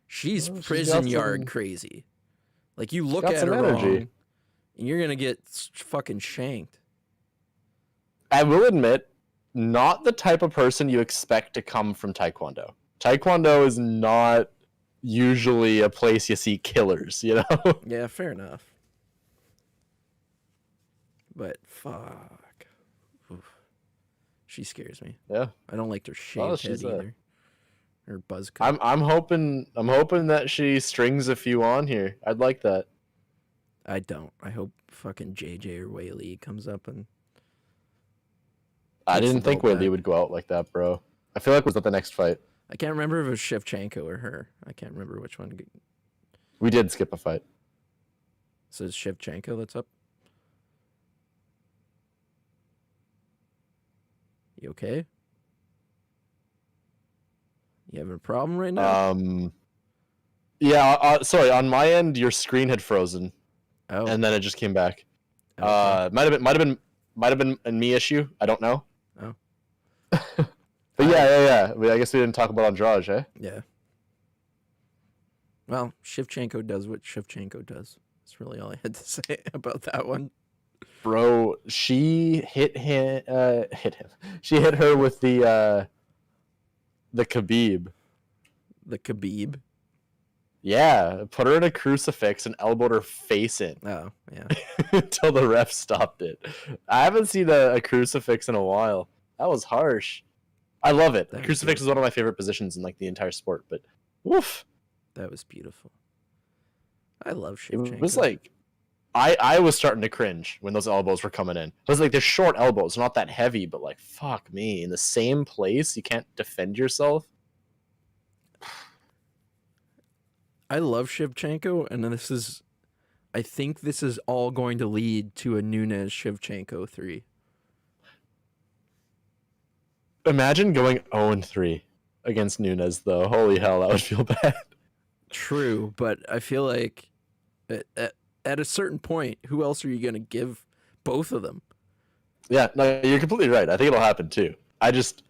she's prison yard crazy. Like, you look at her wrong, and you're gonna get fucking shanked. I will admit, not the type of person you expect to come from Taekwondo. Taekwondo is not usually a place you see killers, you know? Yeah, fair enough. But fuck. Oof. She scares me. Yeah. I don't like her shaved head either. Her buzz cut. I'm hoping that she strings a few on here. I'd like that. I don't. I hope fucking JJ or Whaley comes up and I didn't think Whaley would go out like that, bro. I feel like was that the next fight? I can't remember if it was Shevchenko or her. I can't remember which one. We did skip a fight. So it's Shevchenko that's up. You okay? You having a problem right now? Yeah. Sorry, on my end, your screen had frozen, and then it just came back. Okay. Might have been a me issue. I don't know. Oh. But yeah. I guess we didn't talk about Andrade, eh? Yeah. Well, Shevchenko does what Shevchenko does. That's really all I had to say about that one. Bro, she hit him. She hit her with the Khabib. The Khabib. Yeah, put her in a crucifix and elbowed her face in. Oh, yeah. Until the ref stopped it. I haven't seen a crucifix in a while. That was harsh. I love it. Crucifix is one of my favorite positions in like the entire sport, but woof. That was beautiful. I love Shevchenko. It was like I was starting to cringe when those elbows were coming in. It was like they're short elbows, not that heavy, but like fuck me, in the same place, you can't defend yourself. I love Shevchenko, and I think this is all going to lead to a Nunes Shevchenko 3. Imagine going 0-3 against Nunes, though. Holy hell, that would feel bad. True, but I feel like at a certain point, who else are you going to give both of them? Yeah, no, you're completely right. I think it'll happen too. I just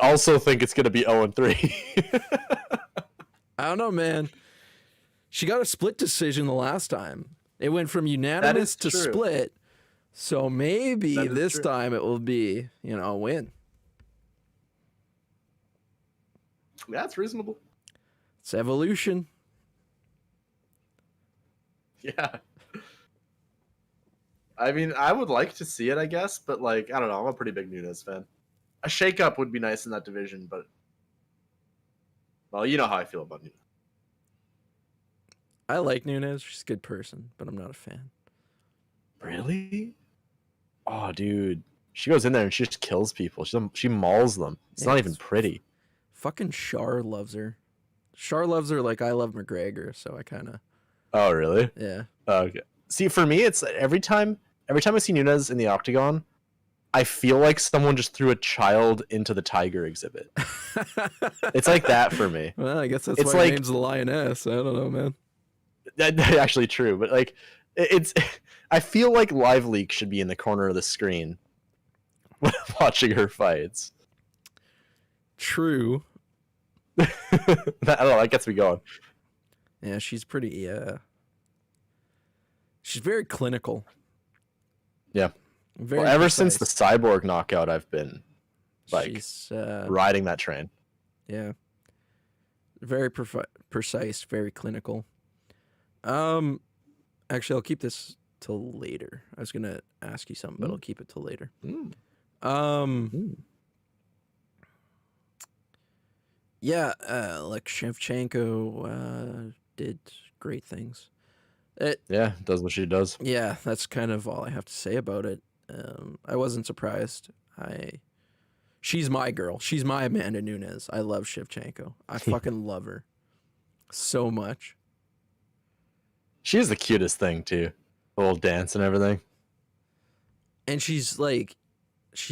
also think it's gonna be 0-3. I don't know, man. She got a split decision the last time. It went from unanimous to true. split. So maybe this true. time it will be, a win. That's reasonable. It's evolution. Yeah. I mean, I would like to see it, I guess, but like, I don't know. I'm a pretty big Nunes fan. A shakeup would be nice in that division, but well, you know how I feel about Nunes. I like Nunes. She's a good person, but I'm not a fan. Really? Oh, dude. She goes in there and she just kills people. She mauls them. It's not even pretty. Fucking Char loves her. Char loves her like I love McGregor, so I kind of... Oh, really? Yeah. Okay. See, for me, it's every time I see Nunes in the octagon, I feel like someone just threw a child into the tiger exhibit. It's like that for me. Well, I guess that's It's why her like- name's the Lioness. I don't know, man. That's actually true, but like, it's. I feel like Live Leak should be in the corner of the screen when I'm watching her fights. True. I don't know. That gets me going. Yeah, she's pretty... She's very clinical. Yeah. Very Well, ever precise. since the Cyborg knockout, I've been like She's, riding that train. yeah. Very precise, very clinical. Actually, I'll keep this till later. I was gonna ask you something, but I'll keep it till later. Yeah, like Shevchenko did great things. Yeah, does what she does. Yeah, that's kind of all I have to say about it. I wasn't surprised. She's my girl. She's my Amanda Nunes. I love Shevchenko. I fucking love her so much. She is the cutest thing too. The little dance and everything. And she's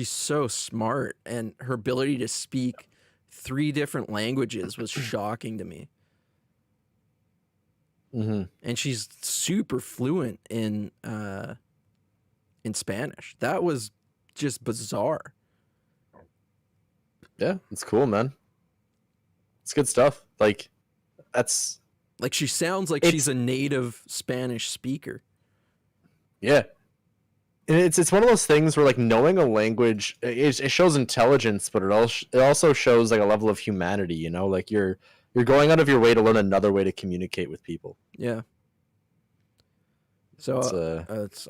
so smart, and her ability to speak 3 different languages was shocking to me. Mm-hmm. And she's super fluent in Spanish. That was just bizarre. Yeah, it's cool, man. It's good stuff. Like, that's Like, she sounds like she's a native Spanish speaker. yeah. And it's one of those things where like knowing a language it shows intelligence, but it also shows like a level of humanity. You know, like you're going out of your way to learn another way to communicate with people. Yeah. So It's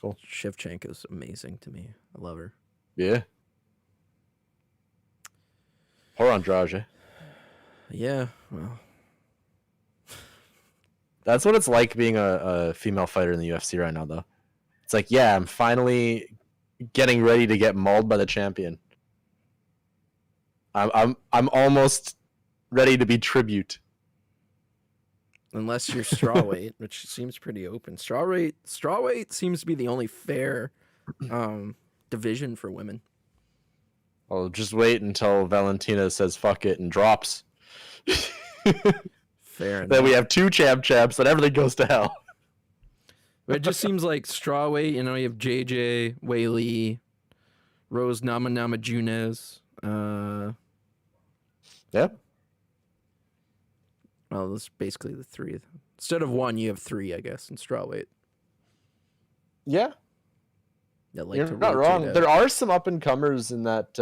cool. Shevchenko's amazing to me. I love her. Yeah. Poor Andrade. Yeah. Well, That's what it's like being a female fighter in the UFC right now, though. It's like, yeah, I'm finally getting ready to get mauled by the champion. I'm almost ready to be tribute. unless you're strawweight, which seems pretty open. Strawweight seems to be the only fair division for women. I'll just wait until Valentina says fuck it and drops. Fair enough. Then we have 2 champs, and everything goes to hell. But it just seems like strawweight, you have JJ, Wei Li, Rose Namajunas. Yeah. Well, that's basically the 3. Instead of 1, you have 3, I guess, in strawweight. Yeah. That like You're to not rotate wrong. out. There are some up and comers in that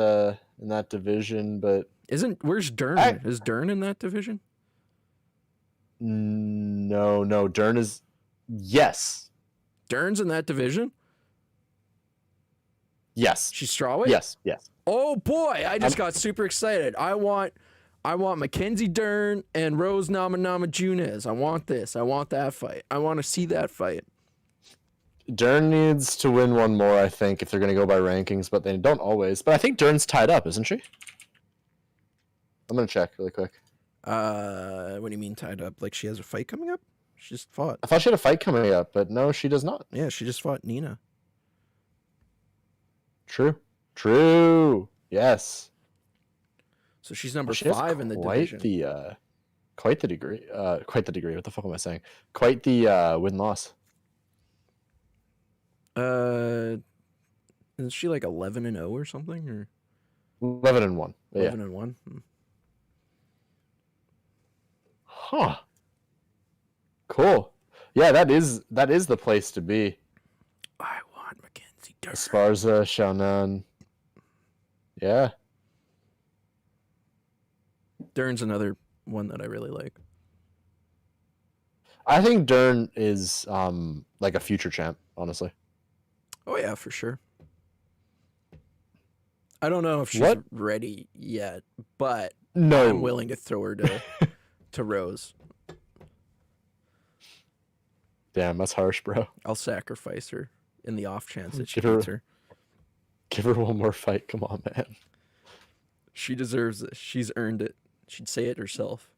division, but Where's Dern? Is Dern in that division? no, Dern is yes. Dern's in that division? Yes. She's strawweight? Yes. Oh boy, I just got super excited. I want Mackenzie Dern and Rose Namajunas. I want this. I want that fight. I want to see that fight. Dern needs to win one more, I think, if they're going to go by rankings, but they don't always. But I think Dern's tied up, isn't she? I'm going to check really quick. What do you mean tied up? Like she has a fight coming up? She just fought. I thought she had a fight coming up, but no, she does not. Yeah, she just fought Nina. True. Yes. So she's number She has 5 in the quite division. Quite the degree. Quite the degree. What the fuck am I saying? Quite the win-loss. Isn't she like 11-0 or something, or 11-1. 11-1? Huh. Cool. Yeah, that is the place to be. I want Mackenzie Dern. Esparza, Xiaonan. Yeah. Dern's another one that I really like. I think Dern is like a future champ, honestly. Oh yeah, for sure. I don't know if she's ready yet, but no, I'm willing to throw her to Rose. Damn, that's harsh, bro. I'll sacrifice her in the off chance that she beats her. Give her one more fight. Come on, man. She deserves it. She's earned it. She'd say it herself.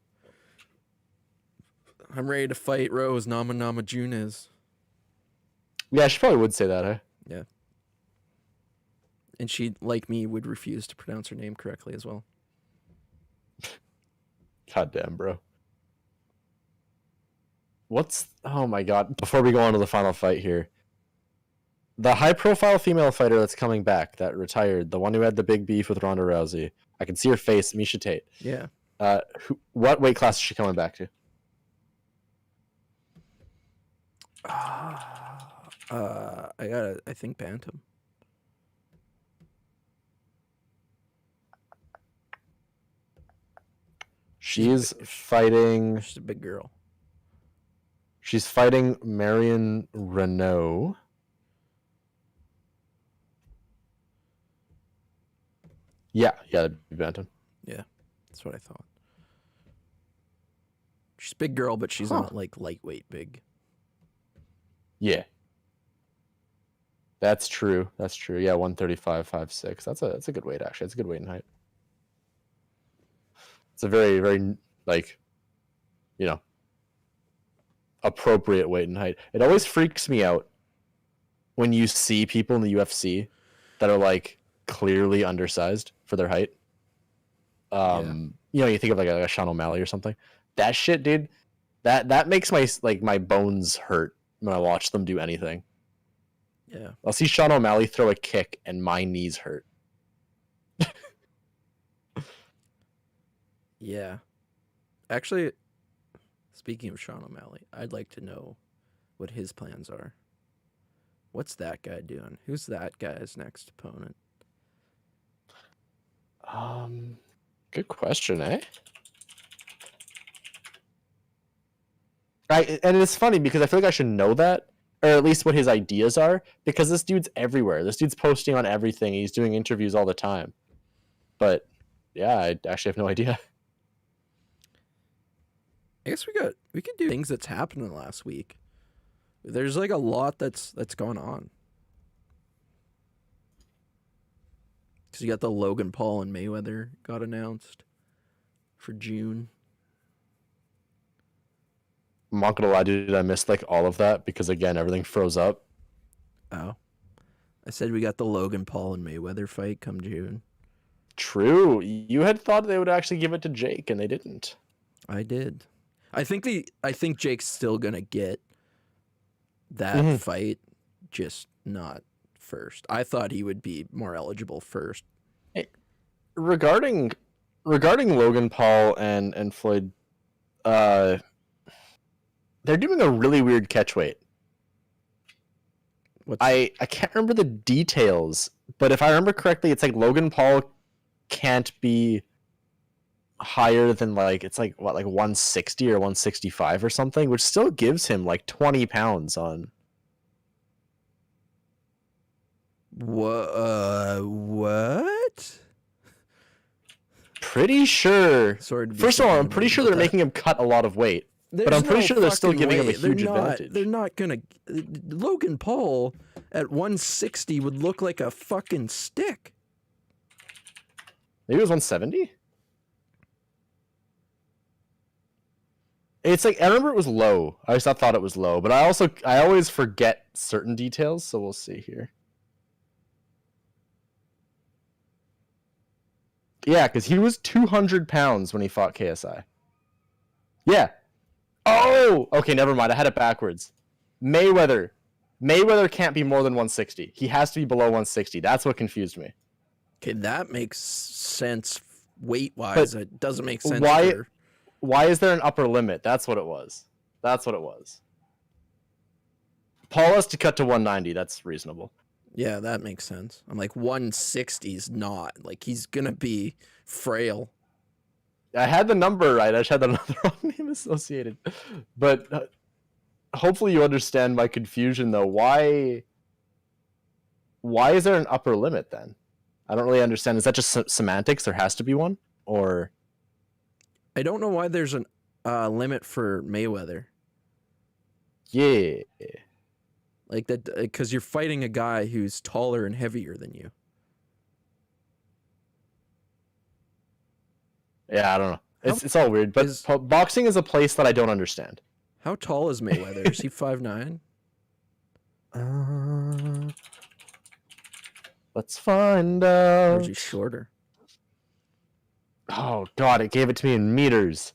I'm ready to fight Rose. Nama Nama June is. Yeah, she probably would say that, eh? Yeah. And she, like me, would refuse to pronounce her name correctly as well. God damn, bro. Oh my god. Before we go on to the final fight here. The high-profile female fighter that's coming back, that retired, the one who had the big beef with Ronda Rousey. I can see her face, Miesha Tate. Yeah. What weight class is she coming back to? I think bantam. She's fighting. She's a big girl. She's fighting Marion Renault. Yeah, that'd be bantam. Yeah, that's what I thought. She's a big girl, but she's not like lightweight big. Yeah. That's true. Yeah, 135, 5'6". That's a good weight, actually. It's a good weight and height. It's a very, very, like, appropriate weight and height. It always freaks me out when you see people in the UFC that are, like, clearly undersized for their height. You think of like a Sean O'Malley or something. That shit, dude, that makes my bones hurt when I watch them do anything. Yeah. I'll see Sean O'Malley throw a kick and my knees hurt. Yeah. Actually, speaking of Sean O'Malley, I'd like to know what his plans are. What's that guy doing? Who's that guy's next opponent? Good question, eh? And it's funny because I feel like I should know that, or at least what his ideas are, because this dude's everywhere. This dude's posting on everything. He's doing interviews all the time. But yeah, I actually have no idea. I guess we could do things that's happening last week. There's like a lot that's gone on. Because you got the Logan Paul and Mayweather got announced for June. I'm not gonna lie, dude, I missed like all of that because again everything froze up. Oh. I said we got the Logan Paul and Mayweather fight come June. True. You had thought they would actually give it to Jake and they didn't. I did. I think Jake's still gonna get that fight, just not first. I thought he would be more eligible first. Hey, regarding Logan Paul and Floyd, they're doing a really weird catch weight. I can't remember the details, but if I remember correctly, it's like Logan Paul can't be higher than like 160 or 165 or something, which still gives him like 20 pounds on. What? Pretty sure. First of all, I'm pretty sure they're making him cut a lot of weight. But I'm pretty sure they're still giving him a huge advantage. They're not gonna. Logan Paul at 160 would look like a fucking stick. Maybe it was 170. It's like I remember it was low. I just thought it was low, but I always forget certain details. So we'll see here. Yeah, because he was 200 pounds when he fought KSI. Yeah. Oh, okay, never mind. I had it backwards. Mayweather. Mayweather can't be more than 160. He has to be below 160. That's what confused me. Okay, that makes sense weight wise. But It doesn't make sense why for. why is there an upper limit? That's what it was. That's what it was. Paul has to cut to 190. That's reasonable. Yeah, that makes sense. I'm like 160 is not like he's gonna be frail. I had the number right. I just had the wrong name associated. But hopefully you understand my confusion though. Why is there an upper limit then? I don't really understand. Is that just semantics? There has to be one, or I don't know why there's an limit for Mayweather. yeah. Like that, because you're fighting a guy who's taller and heavier than you. Yeah, I don't know. It's all weird. But boxing is a place that I don't understand. How tall is Mayweather? Is he 5'9"? Let's find out. Or is he shorter? Oh God, it gave it to me in meters.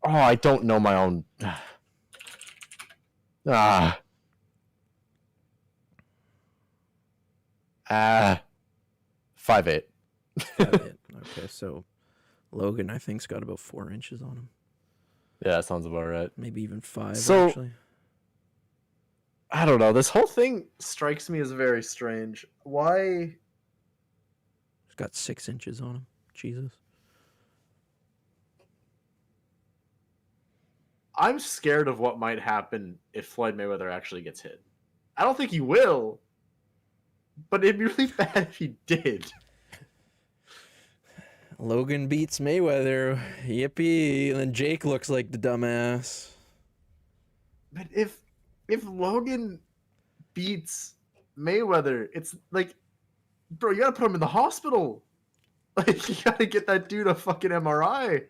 Oh, I don't know my own. Ah. 5'8". 5'8". Okay, so Logan, I think, has got about 4 inches on him. Yeah, that sounds about right. Maybe even 5, So, actually. I don't know. This whole thing strikes me as very strange. Why? He's got 6 inches on him. Jesus. I'm scared of what might happen if Floyd Mayweather actually gets hit. I don't think he will, but it'd be really bad if he did. Logan beats Mayweather. Yippee. And then Jake looks like the dumbass. But if Logan beats Mayweather, it's like, bro, you gotta put him in the hospital. Like, you gotta get that dude a fucking MRI.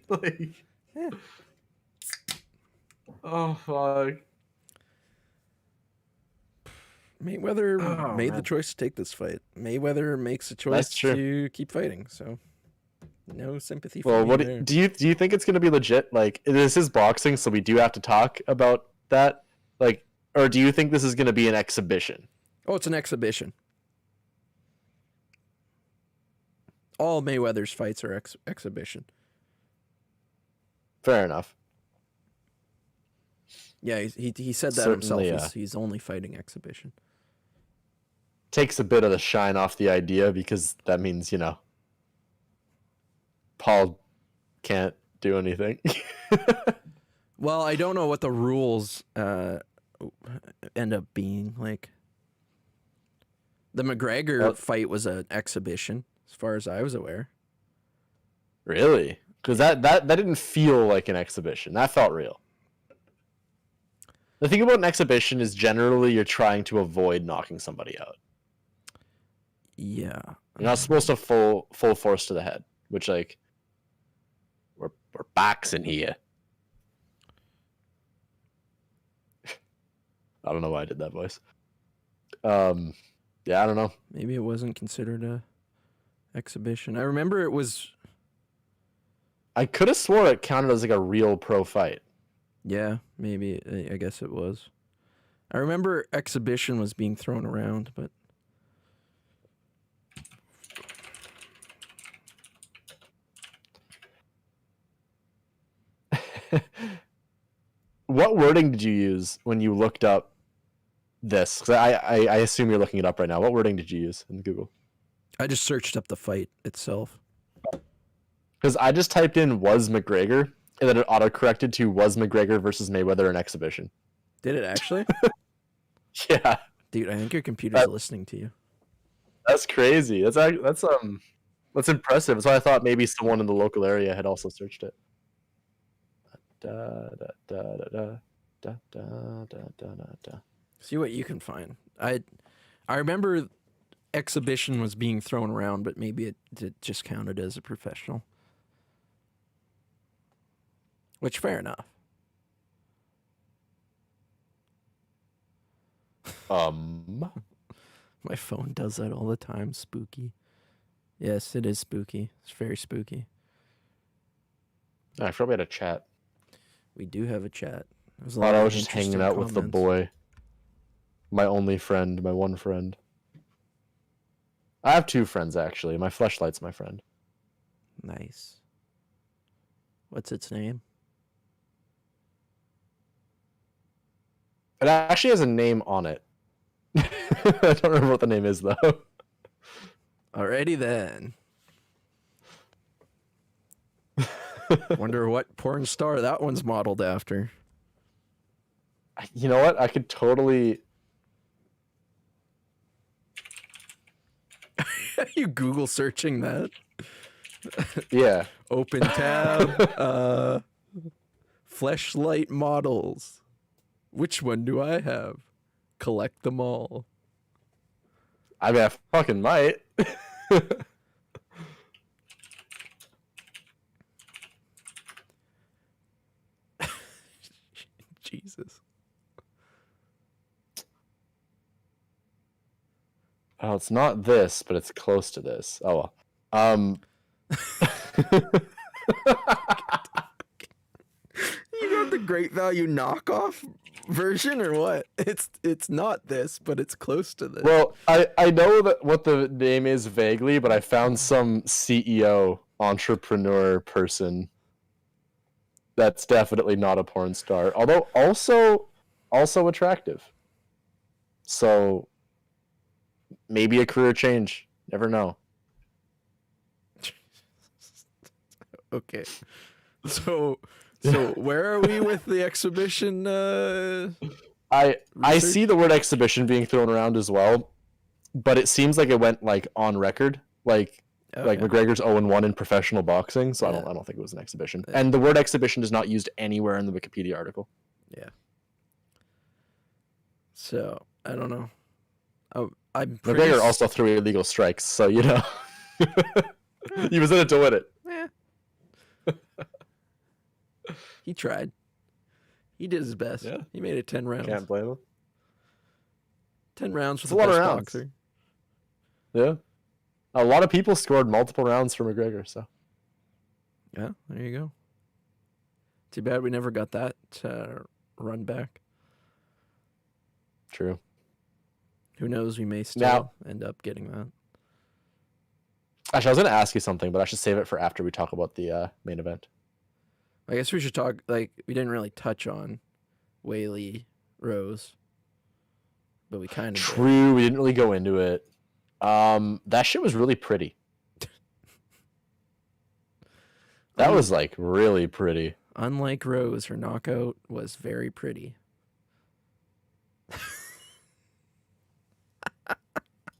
Like, Yeah. Oh fuck. Mayweather made the choice to take this fight. Mayweather makes a choice to keep fighting. So, no sympathy for me there. Do you think it's gonna be legit? Like, this is boxing, so we do have to talk about that. Like, or do you think this is gonna be an exhibition? Oh, it's an exhibition. All Mayweather's fights are exhibition. Fair enough. Yeah, he said that Certainly, himself. He's only fighting exhibition. Takes a bit of the shine off the idea because that means, you know, Paul can't do anything. Well, I don't know what the rules end up being. Like, the McGregor fight was an exhibition, as far as I was aware. Really? Because that didn't feel like an exhibition. That felt real. The thing about an exhibition is generally you're trying to avoid knocking somebody out. Yeah. You're not supposed to full force to the head, which, like, we're boxing here. I don't know why I did that voice. Yeah, I don't know. Maybe it wasn't considered a exhibition. I remember it was. I could have swore it counted as like a real pro fight. Yeah, maybe. I guess it was. I remember exhibition was being thrown around, but. What wording did you use when you looked up this? Because I assume you're looking it up right now. What wording did you use in Google? I just searched up the fight itself. Because I just typed in "was McGregor" and then it auto-corrected to "was McGregor versus Mayweather an exhibition." Did it actually? Yeah. Dude, I think your computer's listening to you. That's crazy. That's impressive. That's why I thought maybe someone in the local area had also searched it. See what you can find. I remember exhibition was being thrown around, but maybe it just counted as a professional. Which, fair enough. My phone does that all the time. Spooky. Yes, it is spooky. It's very spooky. I forgot we had a chat. We do have a chat. There's a Thought lot I of was just hanging interesting out with the comments. boy. My only friend, my one friend. I have two friends, actually. My fleshlight's my friend. Nice. What's its name? It actually has a name on it. I don't remember what the name is, though. Alrighty then. Wonder what porn star that one's modeled after. You know what? I could totally... You Google searching that? Yeah. Open tab. Fleshlight models. Which one do I have? Collect them all. I mean, I fucking might. Jesus. Oh, it's not this, but it's close to this. Oh well. You got the Great Value knockoff version or what? It's not this, but it's close to this. Well, I know that what the name is vaguely, but I found some CEO entrepreneur person that's definitely not a porn star, although also attractive. So maybe a career change. Never know. Okay. So where are we with the exhibition? I Research? see the word exhibition being thrown around as well, but it seems like it went like on record, like McGregor's 0-1 in professional boxing. So Yeah. I don't think it was an exhibition. Yeah. And the word exhibition is not used anywhere in the Wikipedia article. Yeah. So I don't know. I'm pretty McGregor also threw illegal strikes, so you know he was in it to win it. He tried. He did his best. Yeah. He made it 10 rounds. Can't blame him. 10 rounds for It's the a lot of best rounds. boxer. Yeah, a lot of people scored multiple rounds for McGregor. So Yeah, there you go. Too bad we never got that run back. true. Who knows? We may still Now- end up getting that. Actually, I was going to ask you something, but I should save it for after we talk about the main event. I guess we should talk. Like, we didn't really touch on Whaley Rose, but we kind of did. True, we didn't really go into it. That shit was really pretty. That was like really pretty. Unlike Rose, her knockout was very pretty.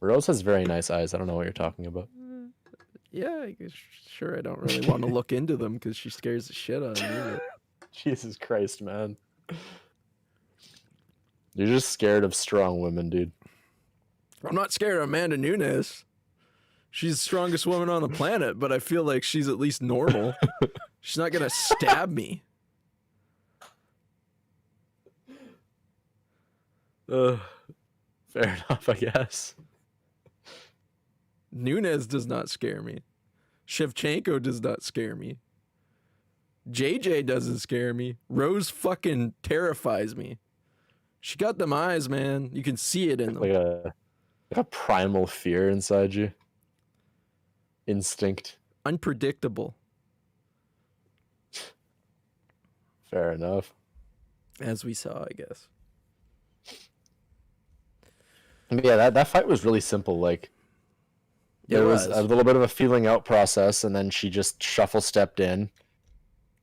Rose has very nice eyes. I don't know what you're talking about. Yeah, I guess, sure. I don't really want to look into them because she scares the shit out of me. But Jesus Christ, man. You're just scared of strong women, dude. I'm not scared of Amanda Nunes. She's the strongest woman on the planet, but I feel like she's at least normal. She's not gonna stab me. Fair enough, I guess. Nunes does not scare me. Shevchenko does not scare me. JJ doesn't scare me. Rose fucking terrifies me. She got them eyes, man. You can see it in them. Like a primal fear inside you. Instinct. Unpredictable. Fair enough. As we saw, I guess. But yeah, that fight was really simple. Like, there was a little bit of a feeling out process, and then she just shuffle stepped in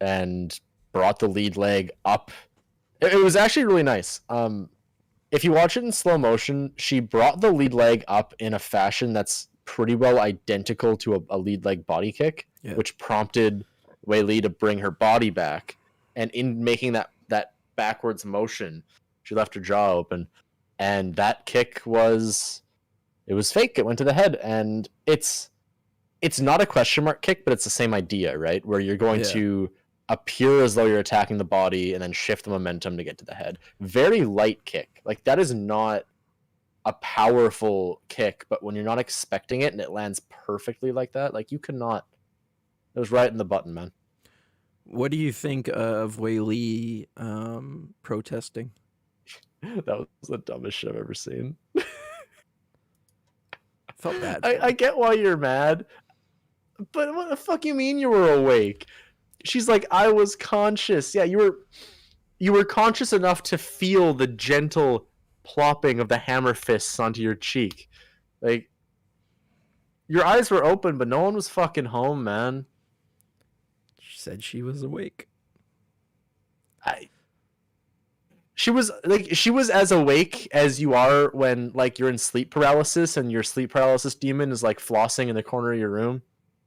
and brought the lead leg up. It was actually really nice. If you watch it in slow motion, she brought the lead leg up in a fashion that's pretty well identical to a lead leg body kick, which prompted Wei Li to bring her body back. And in making that backwards motion, she left her jaw open. And that kick was fake. It went to the head, and it's not a question mark kick, but it's the same idea, right? Where you're going to appear as though you're attacking the body and then shift the momentum to get to the head. Very light kick. Like, that is not a powerful kick, but when you're not expecting it and it lands perfectly like that, like, you cannot. It was right in the button, man. What do you think of Wei Li protesting? That was the dumbest shit I've ever seen. Felt bad. I get why you're mad, but what the fuck you mean you were awake? She's like, I was conscious. Yeah, you were conscious enough to feel the gentle plopping of the hammer fists onto your cheek. Like, your eyes were open, but no one was fucking home, man. She said she was awake. She was as awake as you are when like you're in sleep paralysis and your sleep paralysis demon is like flossing in the corner of your room.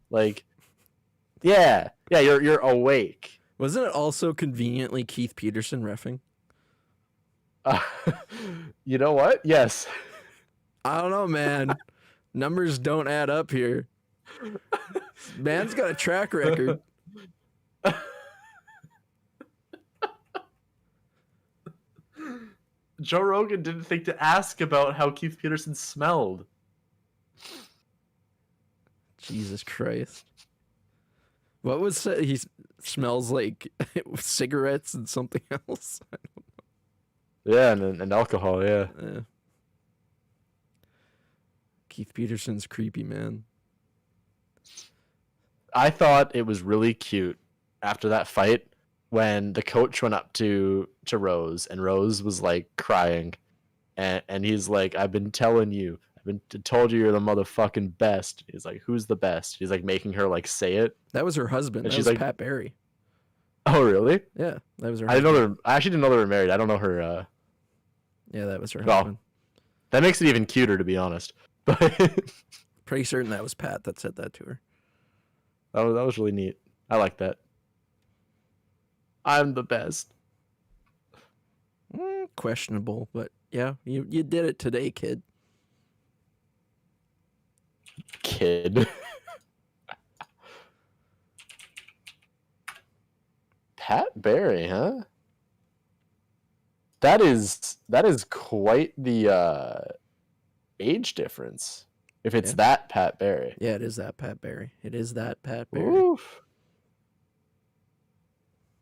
Like, yeah, you're awake. Wasn't it also conveniently Keith Peterson reffing? You know what? Yes. I don't know, man. Numbers don't add up here. Man's got a track record. Joe Rogan didn't think to ask about how Keith Peterson smelled. Jesus Christ. What was he smells like cigarettes and something else? Yeah, and alcohol, yeah. Keith Peterson's creepy, man. I thought it was really cute after that fight when the coach went up to Rose and Rose was like crying and he's like, I've been telling you, told you you're the motherfucking best. He's like, who's the best? He's like making her like say it. That was her husband. And that she's was like, Pat Barry. Oh really? Yeah, that was her I actually didn't know they were married. I don't know her yeah, that was her well, husband. That makes it even cuter, to be honest. But pretty certain that was Pat that said that to her. That was really neat. I like that. I'm the best. Questionable, but yeah, you did it today, kid. Kid. Pat Barry, huh? That is quite the age difference. If it's that Pat Barry. Yeah, it is that Pat Barry. It is that Pat Barry. Oof.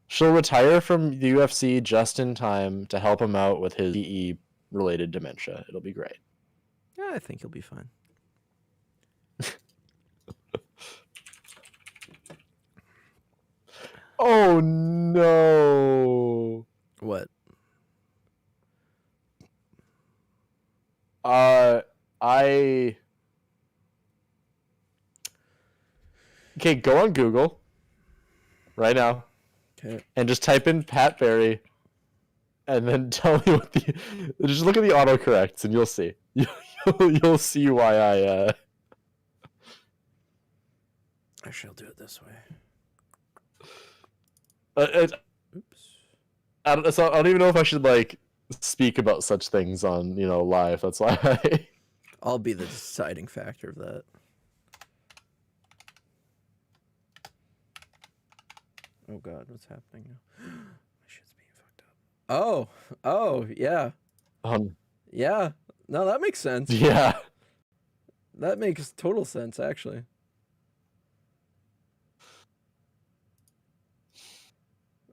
She'll retire from the UFC just in time to help him out with his PE-related dementia. It'll be great. Yeah, I think he'll be fine. Oh, no. What? Okay, go on Google right now. Okay. And just type in Pat Barry and then tell me what just look at the autocorrects and you'll see. You'll see why I shall do it this way. Oops. I don't even know if I should like speak about such things on, live. That's why I'll be the deciding factor of that. Oh God, what's happening now? My shit's being fucked up. Oh, yeah. Yeah. No, that makes sense. Yeah. That makes total sense, actually.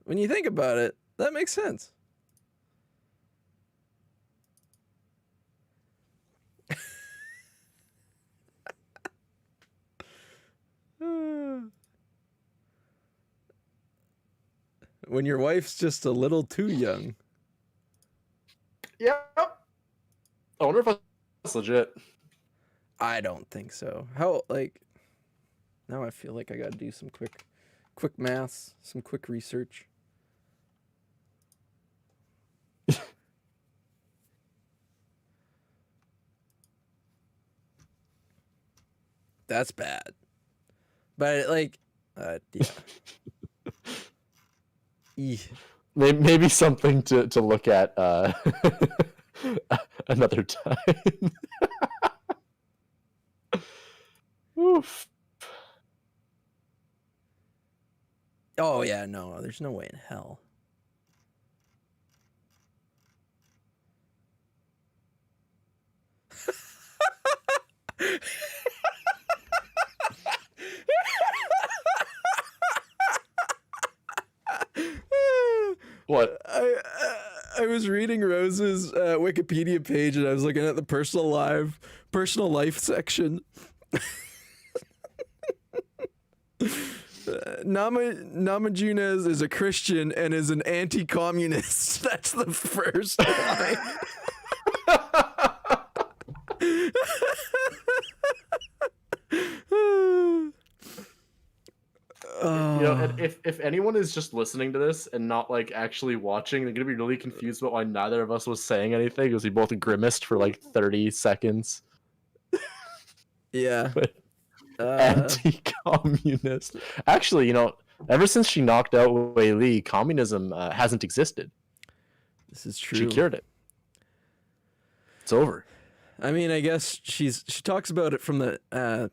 When you think about it, that makes sense. When your wife's just a little too young. Yep. I wonder if that's legit. I don't think so. Now I feel like I gotta do some quick maths, some quick research. That's bad. But yeah. Maybe something to look at another time. Oof. Oh yeah, no, there's no way in hell. What? I was reading Rose's Wikipedia page, and I was looking at the personal life section. Namajunas is a Christian and is an anti-communist. That's the first line. You know, and if anyone is just listening to this and not like actually watching, they're gonna be really confused about why neither of us was saying anything because we both grimaced for like 30 seconds. Yeah. Anti-communist. Actually, you know, ever since she knocked out Wei Li, communism hasn't existed. This is true. She cured it. It's over. I mean, I guess she talks about it from the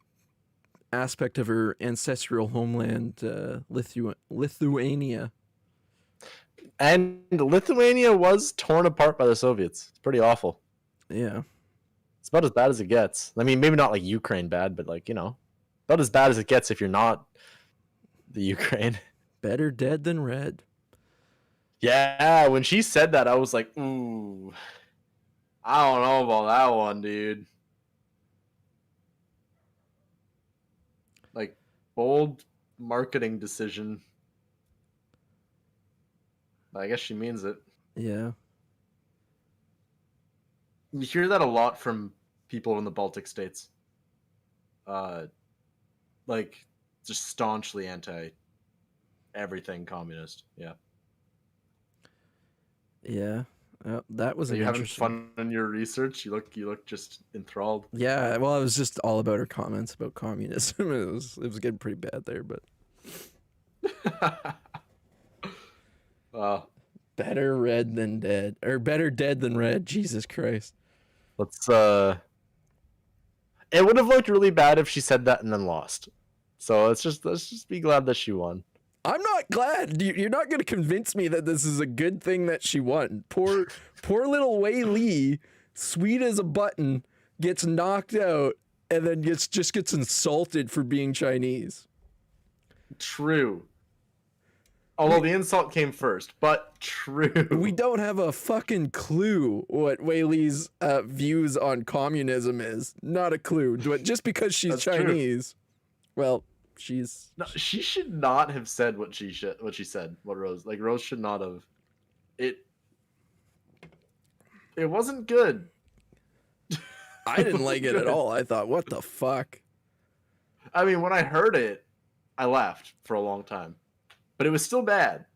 aspect of her ancestral homeland, Lithuania. And Lithuania was torn apart by the Soviets. It's pretty awful. Yeah. It's about as bad as it gets. I mean, maybe not like Ukraine bad, but like, you know, about as bad as it gets if you're not the Ukraine. Better dead than red. Yeah, when she said that, I was like, ooh, I don't know about that one, dude. Like, bold marketing decision. I guess she means it. Yeah. You hear that a lot from people in the Baltic states. Like, just staunchly anti everything communist. Yeah. Yeah. That was Are you having interesting. fun in your research? You look just enthralled. Yeah, well, it was just all about her comments about communism. It was getting pretty bad there, but better red than dead, or better dead than red. Jesus Christ. Let's it would have looked really bad if she said that and then lost. So let's just be glad that she won. I'm not glad. You're not going to convince me that this is a good thing that she won. Poor little Wei Li, sweet as a button, gets knocked out and then just gets insulted for being Chinese. True. Although the insult came first, but true. We don't have a fucking clue what Wei Li's views on communism is. Not a clue. Just because she's That's Chinese. True. Well, she should not have said what she said. What Rose should not have. It wasn't good. I didn't like it at all. I thought, what the fuck? I mean, when I heard it, I laughed for a long time. But it was still bad.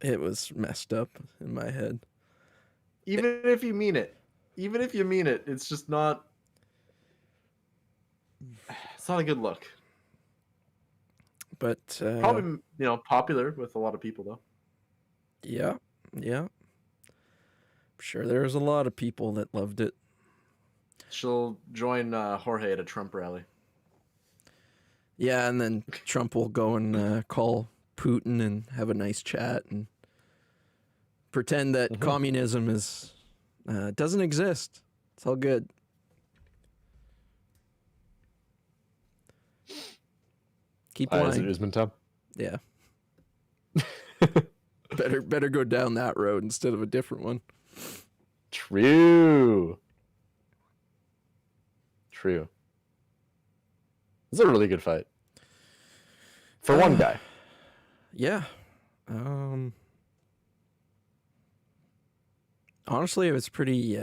It was messed up in my head. Even if you mean it. It's just not... It's not a good look. But... probably, popular with a lot of people, though. Yeah. I'm sure there was a lot of people that loved it. She'll join Jorge at a Trump rally. Yeah, and then Trump will go and call Putin and have a nice chat and pretend that communism is doesn't exist. It's all good. Keep lying. Is it Usman time? Yeah. better go down that road instead of a different one. True. It's a really good fight. For one guy. Yeah. Honestly, it was pretty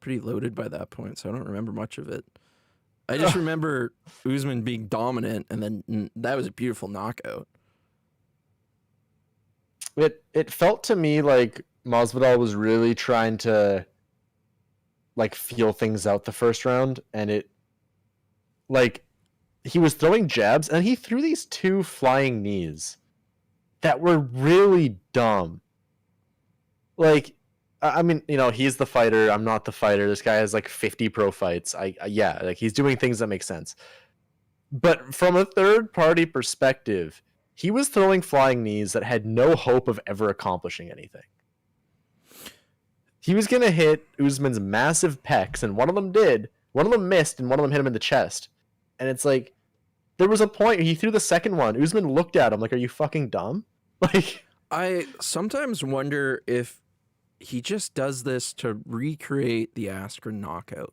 loaded by that point, so I don't remember much of it. I just remember Usman being dominant, and then that was a beautiful knockout. It felt to me like Masvidal was really trying to like feel things out the first round, and it like he was throwing jabs and he threw these two flying knees that were really dumb. Like, I mean, he's the fighter. I'm not the fighter. This guy has like 50 pro fights. Like he's doing things that make sense. But from a third party perspective, he was throwing flying knees that had no hope of ever accomplishing anything. He was going to hit Usman's massive pecs, and one of them did. One of them missed, and one of them hit him in the chest. And it's like, there was a point he threw the second one. Usman looked at him like, "Are you fucking dumb?" Like, I sometimes wonder if he just does this to recreate the Askren knockout.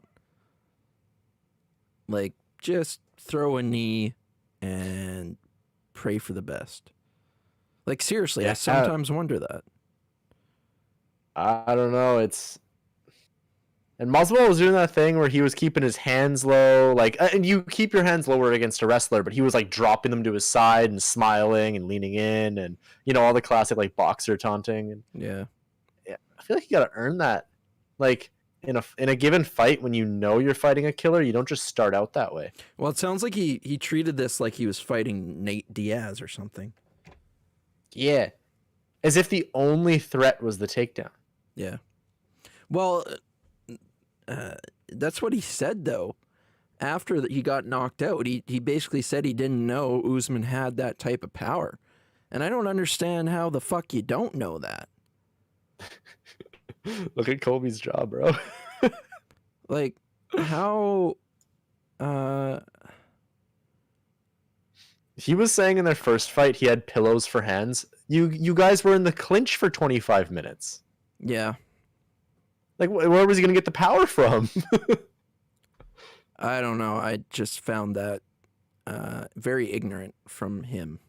Like, just throw a knee and pray for the best. Like, seriously, I sometimes wonder that. I don't know. And Masvidal was doing that thing where he was keeping his hands low, like, and you keep your hands lower against a wrestler, but he was like dropping them to his side and smiling and leaning in, and all the classic like boxer taunting. And yeah, I feel like you got to earn that. Like in a given fight, when you're fighting a killer, you don't just start out that way. Well, it sounds like he treated this like he was fighting Nate Diaz or something. Yeah, as if the only threat was the takedown. Yeah. Well. That's what he said, though. After he got knocked out, he basically said he didn't know Usman had that type of power. And I don't understand how the fuck you don't know that. Look at Kobe's jaw, bro. Like, how... He was saying in their first fight he had pillows for hands. You guys were in the clinch for 25 minutes. Yeah. Like, where was he going to get the power from? I don't know. I just found that very ignorant from him.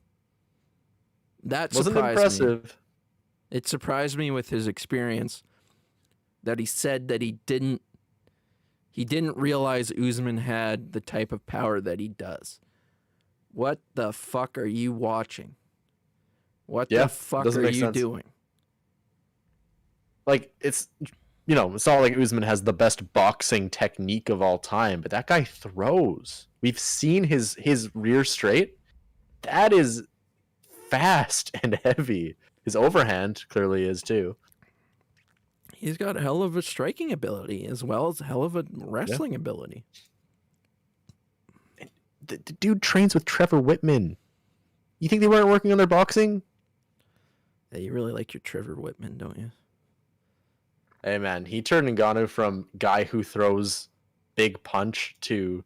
That wasn't surprised impressive. Me. It surprised me with his experience that he said that he didn't realize Usman had the type of power that he does. What the fuck are you watching? What the fuck are you doing? Like, it's not like Usman has the best boxing technique of all time, but that guy throws. We've seen his rear straight. That is fast and heavy. His overhand clearly is too. He's got a hell of a striking ability as well as a hell of a wrestling ability. The dude trains with Trevor Whitman. You think they weren't working on their boxing? Yeah, you really like your Trevor Whitman, don't you? Hey man, he turned Ngannou from guy who throws big punch to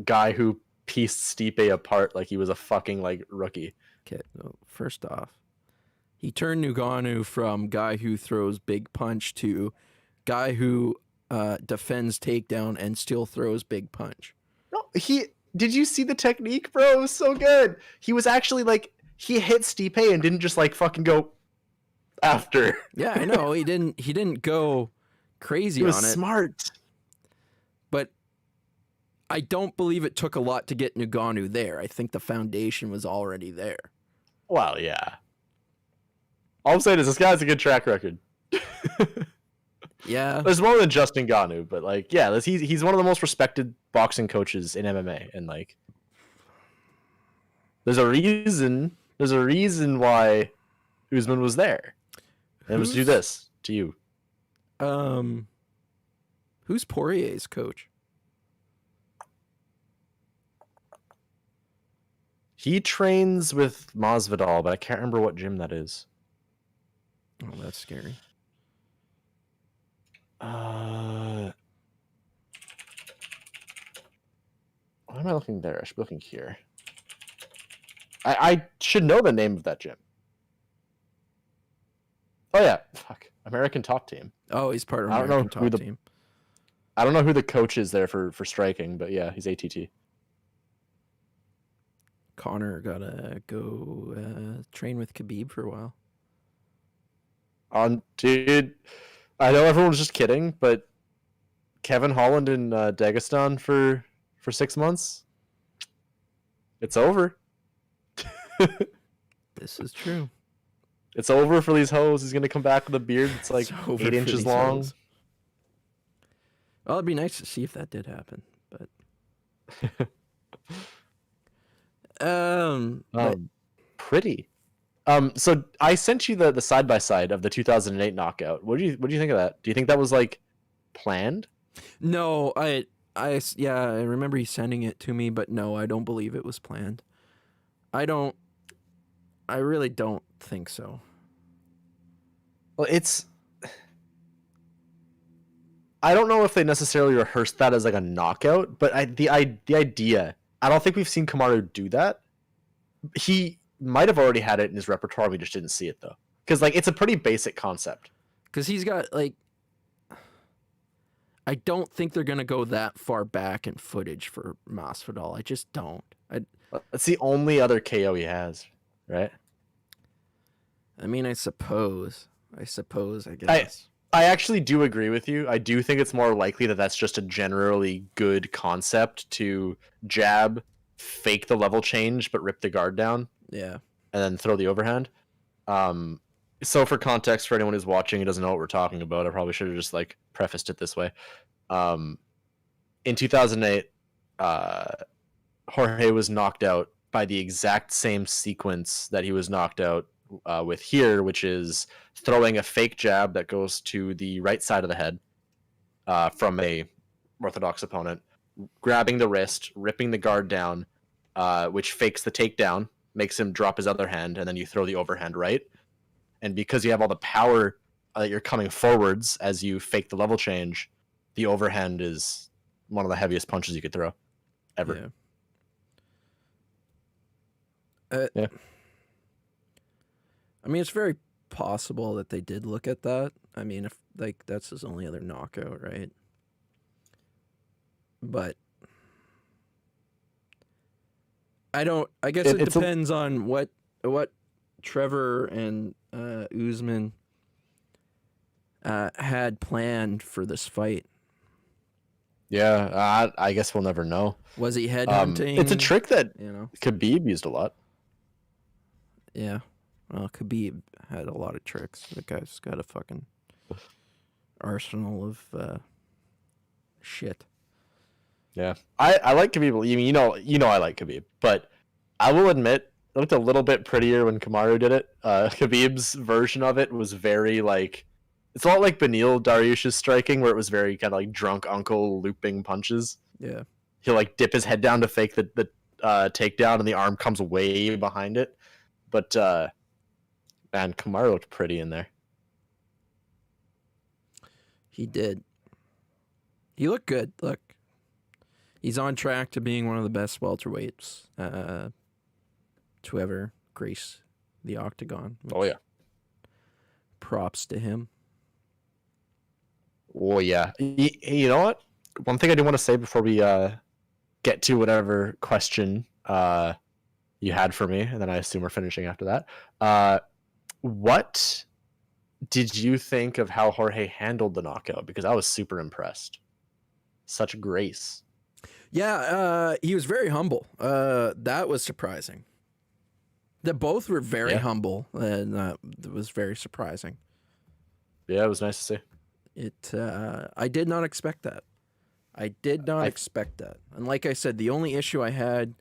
guy who pieced Stipe apart like he was a fucking like rookie. Okay, well, first off, he turned Ngannou from guy who throws big punch to guy who defends takedown and still throws big punch. No, did you see the technique, bro? It was so good. He was actually like, he hit Stipe and didn't just like fucking go after. Yeah, I know. He didn't go crazy on it. He was smart. But I don't believe it took a lot to get Ngannou there. I think the foundation was already there. Well, yeah. All I'm saying is this guy has a good track record. Yeah. There's more than just Ngannou, but like, yeah, he's one of the most respected boxing coaches in MMA, and like, there's a reason why Usman was there. And let's do this to you. Who's Poirier's coach? He trains with Masvidal, but I can't remember what gym that is. Oh, that's scary. Why am I looking there? I should be looking here. I should know the name of that gym. Oh yeah, fuck. American Top Team. Oh, he's part of American Top Team. I don't know who the coach is there for striking, but yeah, he's ATT. Connor gotta go train with Khabib for a while. Dude, I know everyone's just kidding, but Kevin Holland in Dagestan for 6 months, it's over. This is true. It's over for these hoes. He's gonna come back with a beard that's like 8 inches long. Hoes. Well, it'd be nice to see if that did happen, but pretty. So I sent you the side by side of the 2008 knockout. What do you think of that? Do you think that was like planned? No, I remember he sending it to me, but no, I don't believe it was planned. I really don't think so. Well, I don't know if they necessarily rehearsed that as like a knockout, but the idea, I don't think we've seen Kamaru do that. He might have already had it in his repertoire. We just didn't see it though. Because like it's a pretty basic concept. Because he's got like, I don't think they're gonna go that far back in footage for Masvidal. I just don't. That's the only other KO he has, right? I mean, I suppose. I I guess. I actually do agree with you. I do think it's more likely that that's just a generally good concept to jab, fake the level change, but rip the guard down, Yeah. and then throw the overhand. So for context, for anyone who's watching who doesn't know what we're talking about, I probably should have just like prefaced it this way. In 2008, Jorge was knocked out by the exact same sequence that he was knocked out with here, which is throwing a fake jab that goes to the right side of the head from a orthodox opponent, grabbing the wrist, ripping the guard down, which fakes the takedown, makes him drop his other hand, and then you throw the overhand right. And because you have all the power that you're coming forwards as you fake the level change, the overhand is one of the heaviest punches you could throw ever. Yeah. I mean, it's very possible that they did look at that. I mean, if like that's his only other knockout, right? But I guess it depends on what Trevor and Usman had planned for this fight. Yeah, I guess we'll never know. Was he headhunting? It's a trick that Khabib used a lot. Yeah. Well, Khabib had a lot of tricks. The guy's got a fucking arsenal of shit. Yeah, I like Khabib. You know I like Khabib, but I will admit it looked a little bit prettier when Kamaru did it. Khabib's version of it was very like, it's a lot like Beneil Dariush's striking, where it was very kind of like drunk uncle looping punches. Yeah, he'll like dip his head down to fake the takedown, and the arm comes way behind it. But man, Kamaru looked pretty in there. He did. He looked good. Look, he's on track to being one of the best welterweights to ever grace the octagon. Oh yeah, props to him. Oh yeah. You know what? One thing I do want to say before we get to whatever question you had for me, and then I assume we're finishing after that. What did you think of how Jorge handled the knockout? Because I was super impressed. Such grace. Yeah, he was very humble. That was surprising. That both were very humble, and it was very surprising. Yeah, it was nice to see. I did not expect that. I did not expect that. And like I said, the only issue I had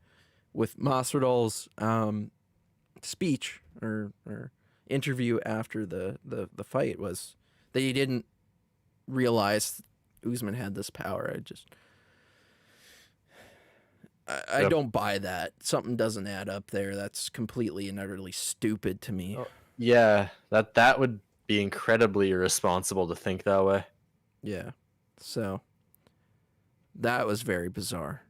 with Masvidal's speech or interview after the fight was that he didn't realize Usman had this power. I don't buy that. Something doesn't add up there. That's completely and utterly stupid to me. Yeah, that would be incredibly irresponsible to think that way. Yeah. So that was very bizarre.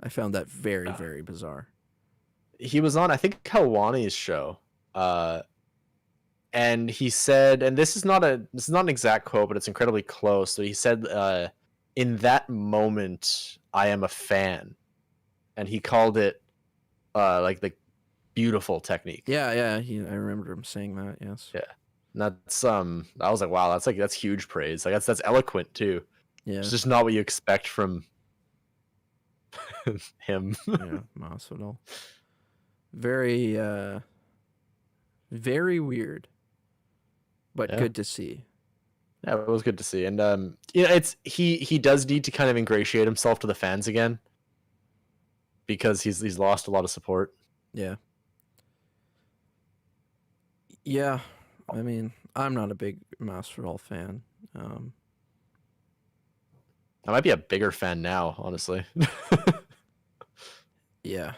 I found that very, very bizarre. He was on, I think, Helwani's show. And he said, and this is not an exact quote, but it's incredibly close. So he said, in that moment, I am a fan. And he called it like the beautiful technique. Yeah. I remember him saying that, yes. Yeah. And that's I was like, wow, that's huge praise. Like that's eloquent too. Yeah. It's just not what you expect from him. Yeah, Masvidal. Very very weird. But good to see. Yeah, it was good to see. And it's he does need to kind of ingratiate himself to the fans again, because he's lost a lot of support. Yeah. Yeah. I mean, I'm not a big Masvidal fan. I might be a bigger fan now, honestly. Yeah.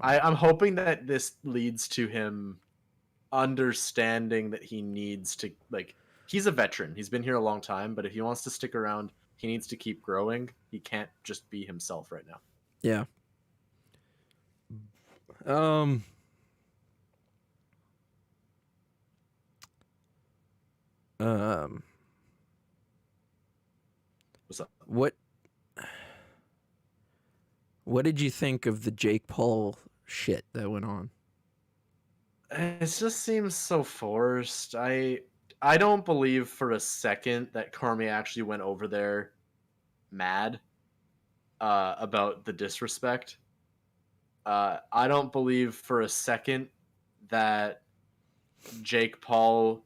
I'm hoping that this leads to him understanding that he needs to, like, he's a veteran. He's been here a long time, but if he wants to stick around, he needs to keep growing. He can't just be himself right now. Yeah. Um, What's up? what did you think of the Jake Paul shit that went on? It just seems so forced. I don't believe for a second that Cormier actually went over there mad about the disrespect. I don't believe for a second that Jake Paul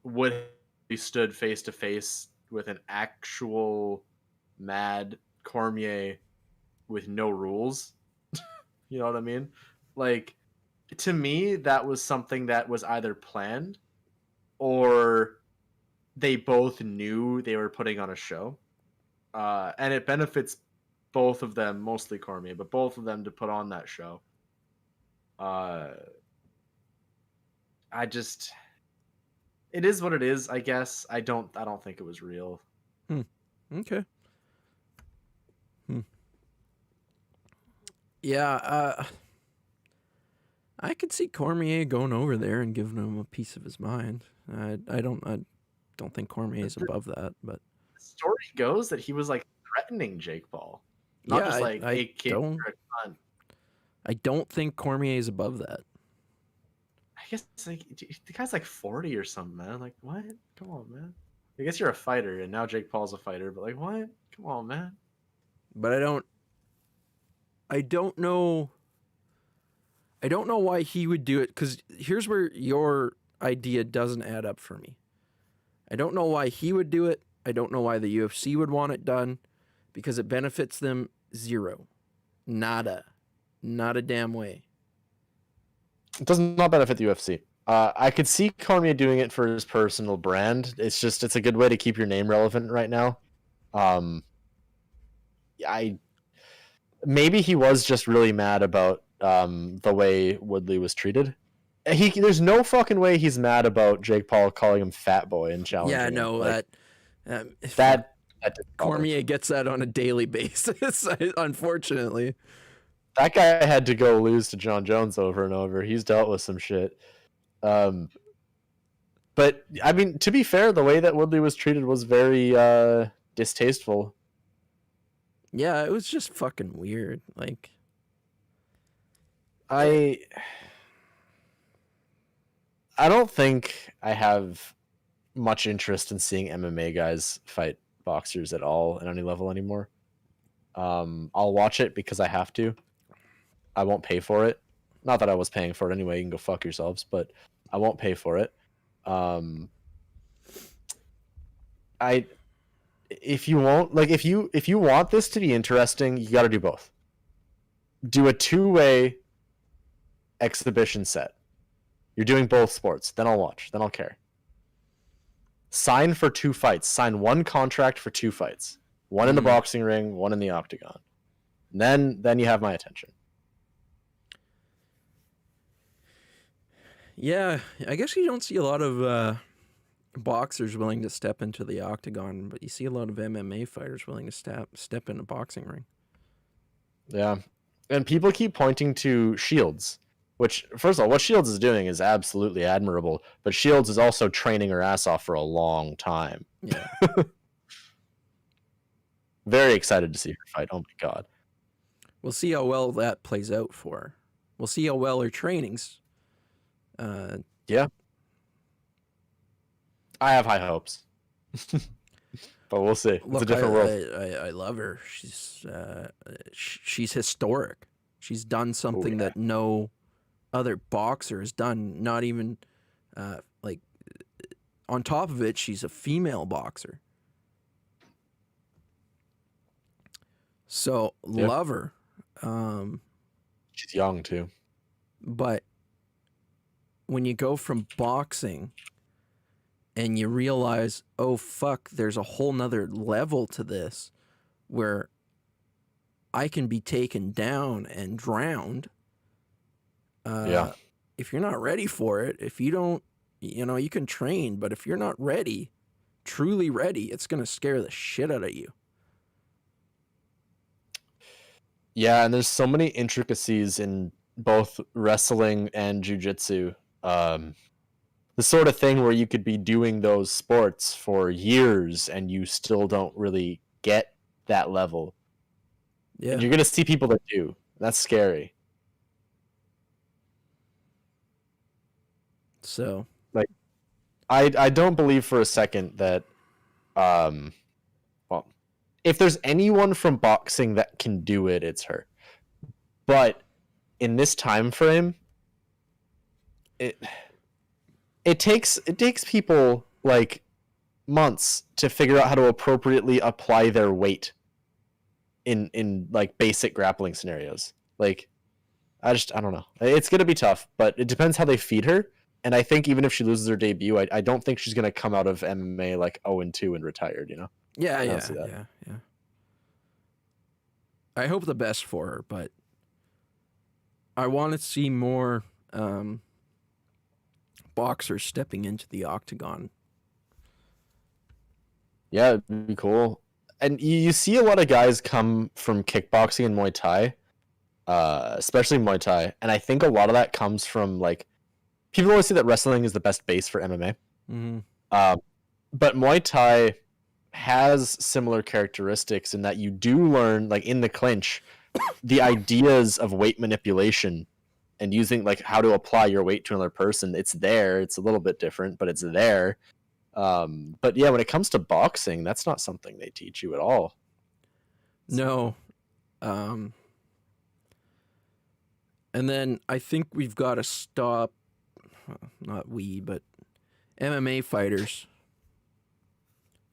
would be stood face to face with an actual mad Cormier with no rules. You know what I mean? Like, to me, that was something that was either planned or they both knew they were putting on a show. And it benefits both of them, mostly Cormier, but both of them to put on that show. Uh, I just, it is what it is. I guess I don't think it was real. Okay. Yeah, I could see Cormier going over there and giving him a piece of his mind. I don't think Cormier is above that, but The story goes that he was like threatening Jake Paul, not yeah, just like, I "Hey kid, don't you're a cunt." I don't think Cormier is above that. I guess like the guy's like 40 or something, man. Like what? Come on, man. I guess you're a fighter, and now Jake Paul's a fighter, but like what? Come on, man. But I don't know why he would do it, cuz here's where your idea doesn't add up for me. I don't know why he would do it. I don't know why the UFC would want it done, because it benefits them zero. Nada. Not a damn way. It does not benefit the UFC. I could see Cormier doing it for his personal brand. It's a good way to keep your name relevant right now. I maybe he was just really mad about the way Woodley was treated. There's no fucking way he's mad about Jake Paul calling him fat boy and challenging Yeah, him. no, Like, that that Cormier gets that on a daily basis, unfortunately. that guy had to go lose to John Jones over and over. He's dealt with some shit. But I mean, to be fair, the way that Woodley was treated was very distasteful. Yeah, it was just fucking weird. Like, I don't think I have much interest in seeing MMA guys fight boxers at all at any level anymore. I'll watch it because I have to. I won't pay for it. Not that I was paying for it anyway. You can go fuck yourselves, but I won't pay for it. If you want this to be interesting, you got to do both. Do a two-way exhibition set. You're doing both sports. Then I'll watch. Then I'll care. Sign for 2 fights. Sign one contract for 2 fights. One in the boxing ring, one in the octagon. And then you have my attention. yeah, I guess you don't see a lot of boxers willing to step into the octagon, but you see a lot of MMA fighters willing to step in a boxing ring. Yeah. And people keep pointing to Shields, which, first of all, what Shields is doing is absolutely admirable, but Shields is also training her ass off for a long time. Yeah. Very excited to see her fight. Oh my God. We'll see how well that plays out for her. We'll see how well her training's. Yeah. I have high hopes. But we'll see. It's a different world. I love her. She's historic. She's done something that no other boxer has done. Not even like on top of it, she's a female boxer. So love her. She's young too. But when you go from boxing and you realize, oh fuck, there's a whole nother level to this where I can be taken down and drowned. If you're not ready for it, if you don't, you can train, but if you're not ready, truly ready, it's going to scare the shit out of you. Yeah, and there's so many intricacies in both wrestling and jiu-jitsu. the sort of thing where you could be doing those sports for years and you still don't really get that level. Yeah. And you're going to see people that do. That's scary. So, like, I don't believe for a second that, well, if there's anyone from boxing that can do it, it's her. But in this time frame, it takes people like months to figure out how to appropriately apply their weight in like basic grappling scenarios. Like, I don't know. It's gonna be tough, but it depends how they feed her. And I think even if she loses her debut, I don't think she's gonna come out of MMA like 0-2 and retired. You know? yeah, I don't yeah, see that. yeah. I hope the best for her, but I want to see more boxers stepping into the octagon. Yeah, it'd be cool. And you see a lot of guys come from kickboxing and Muay Thai, especially Muay Thai, and I think a lot of that comes from like people always say that wrestling is the best base for MMA. Mm-hmm. But Muay Thai has similar characteristics in that you do learn, like in the clinch, the ideas of weight manipulation and using like how to apply your weight to another person. It's there. It's a little bit different, but it's there. But yeah, when it comes to boxing, that's not something they teach you at all. No. And then I think we've got to stop, not we, but MMA fighters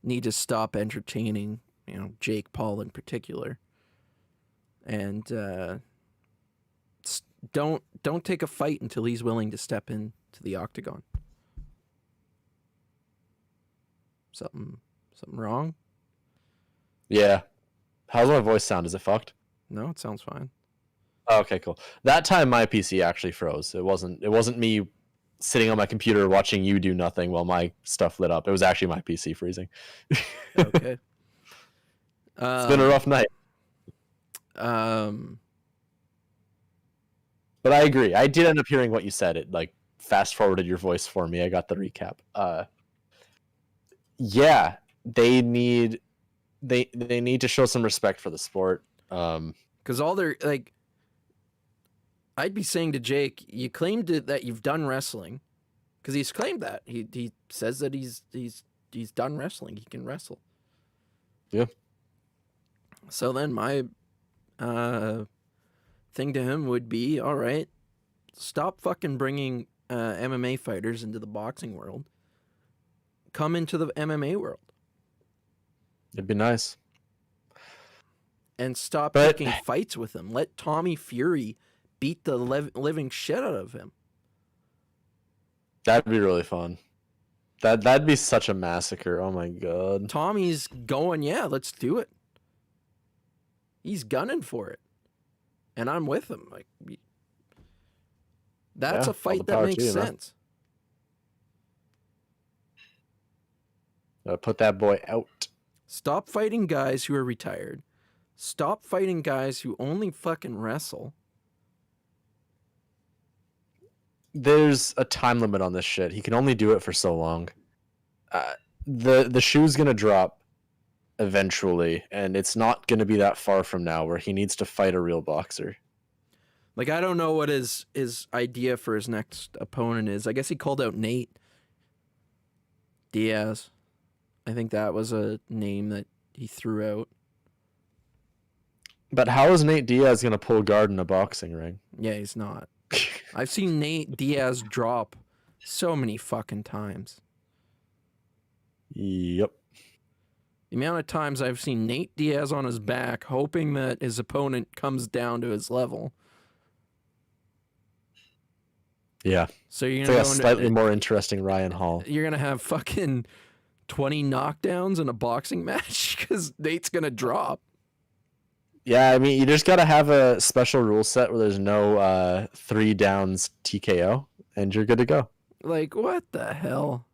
need to stop entertaining, Jake Paul in particular. And don't take a fight until he's willing to step into the octagon. Something wrong? Yeah. How's my voice sound? Is it fucked? No, it sounds fine. Oh, okay, cool. That time my PC actually froze. It wasn't me sitting on my computer watching you do nothing while my stuff lit up. It was actually my PC freezing. Okay. It's been a rough night. But I agree. I did end up hearing what you said. It like fast forwarded your voice for me. I got the recap. Yeah, they need to show some respect for the sport. Because all they're like, I'd be saying to Jake, you claimed that you've done wrestling, because he's claimed that he says that he's done wrestling. He can wrestle. Yeah. So then my thing to him would be, all right, stop fucking bringing MMA fighters into the boxing world. Come into the MMA world. It'd be nice. And stop picking fights with him. Let Tommy Fury beat the living shit out of him. That'd be really fun. That'd be such a massacre. Oh my god. Tommy's going, yeah, let's do it. He's gunning for it. And I'm with him. Like, that's a fight that makes sense. Put that boy out. Stop fighting guys who are retired. Stop fighting guys who only fucking wrestle. There's a time limit on this shit. He can only do it for so long. The shoe's gonna drop eventually, and it's not gonna be that far from now where he needs to fight a real boxer. Like, I don't know what his idea for his next opponent is. I guess he called out Nate Diaz. I think that was a name that he threw out. But how is Nate Diaz gonna pull guard in a boxing ring? Yeah, he's not. I've seen Nate Diaz drop so many fucking times. Yep. The amount of times I've seen Nate Diaz on his back, hoping that his opponent comes down to his level. Yeah. So you're it's gonna like a slightly more interesting Ryan Hall. You're gonna have fucking 20 knockdowns in a boxing match because Nate's gonna drop. Yeah, I mean, you just gotta have a special rule set where there's no 3 downs TKO, and you're good to go. Like, what the hell?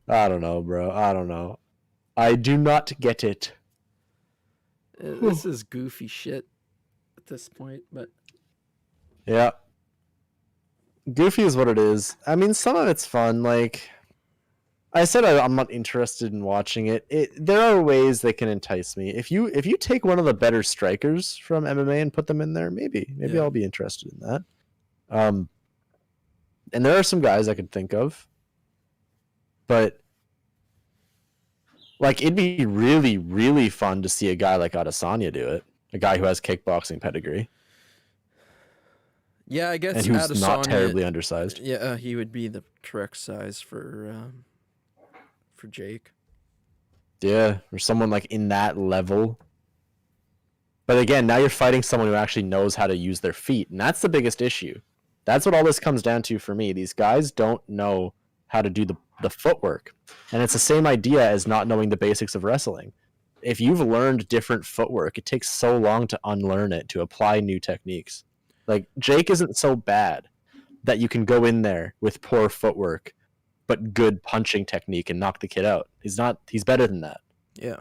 I don't know, bro. I don't know. I do not get it. This is goofy shit at this point, but yeah. Goofy is what it is. I mean, some of it's fun. Like I said, I'm not interested in watching it. There are ways they can entice me. If you take one of the better strikers from MMA and put them in there, maybe Yeah. I'll be interested in that. And there are some guys I could think of, but like it'd be really, really fun to see a guy like Adesanya do it. A guy who has kickboxing pedigree. Yeah, I guess. And who's Adesanya, not terribly undersized. Yeah, he would be the correct size for Jake. Yeah, or someone like in that level. But again, now you're fighting someone who actually knows how to use their feet, and that's the biggest issue. That's what all this comes down to for me. These guys don't know how to do the footwork. And it's the same idea as not knowing the basics of wrestling. If you've learned different footwork, it takes so long to unlearn it, to apply new techniques. Like, Jake isn't so bad that you can go in there with poor footwork, but good punching technique and knock the kid out. He's better than that. Yeah.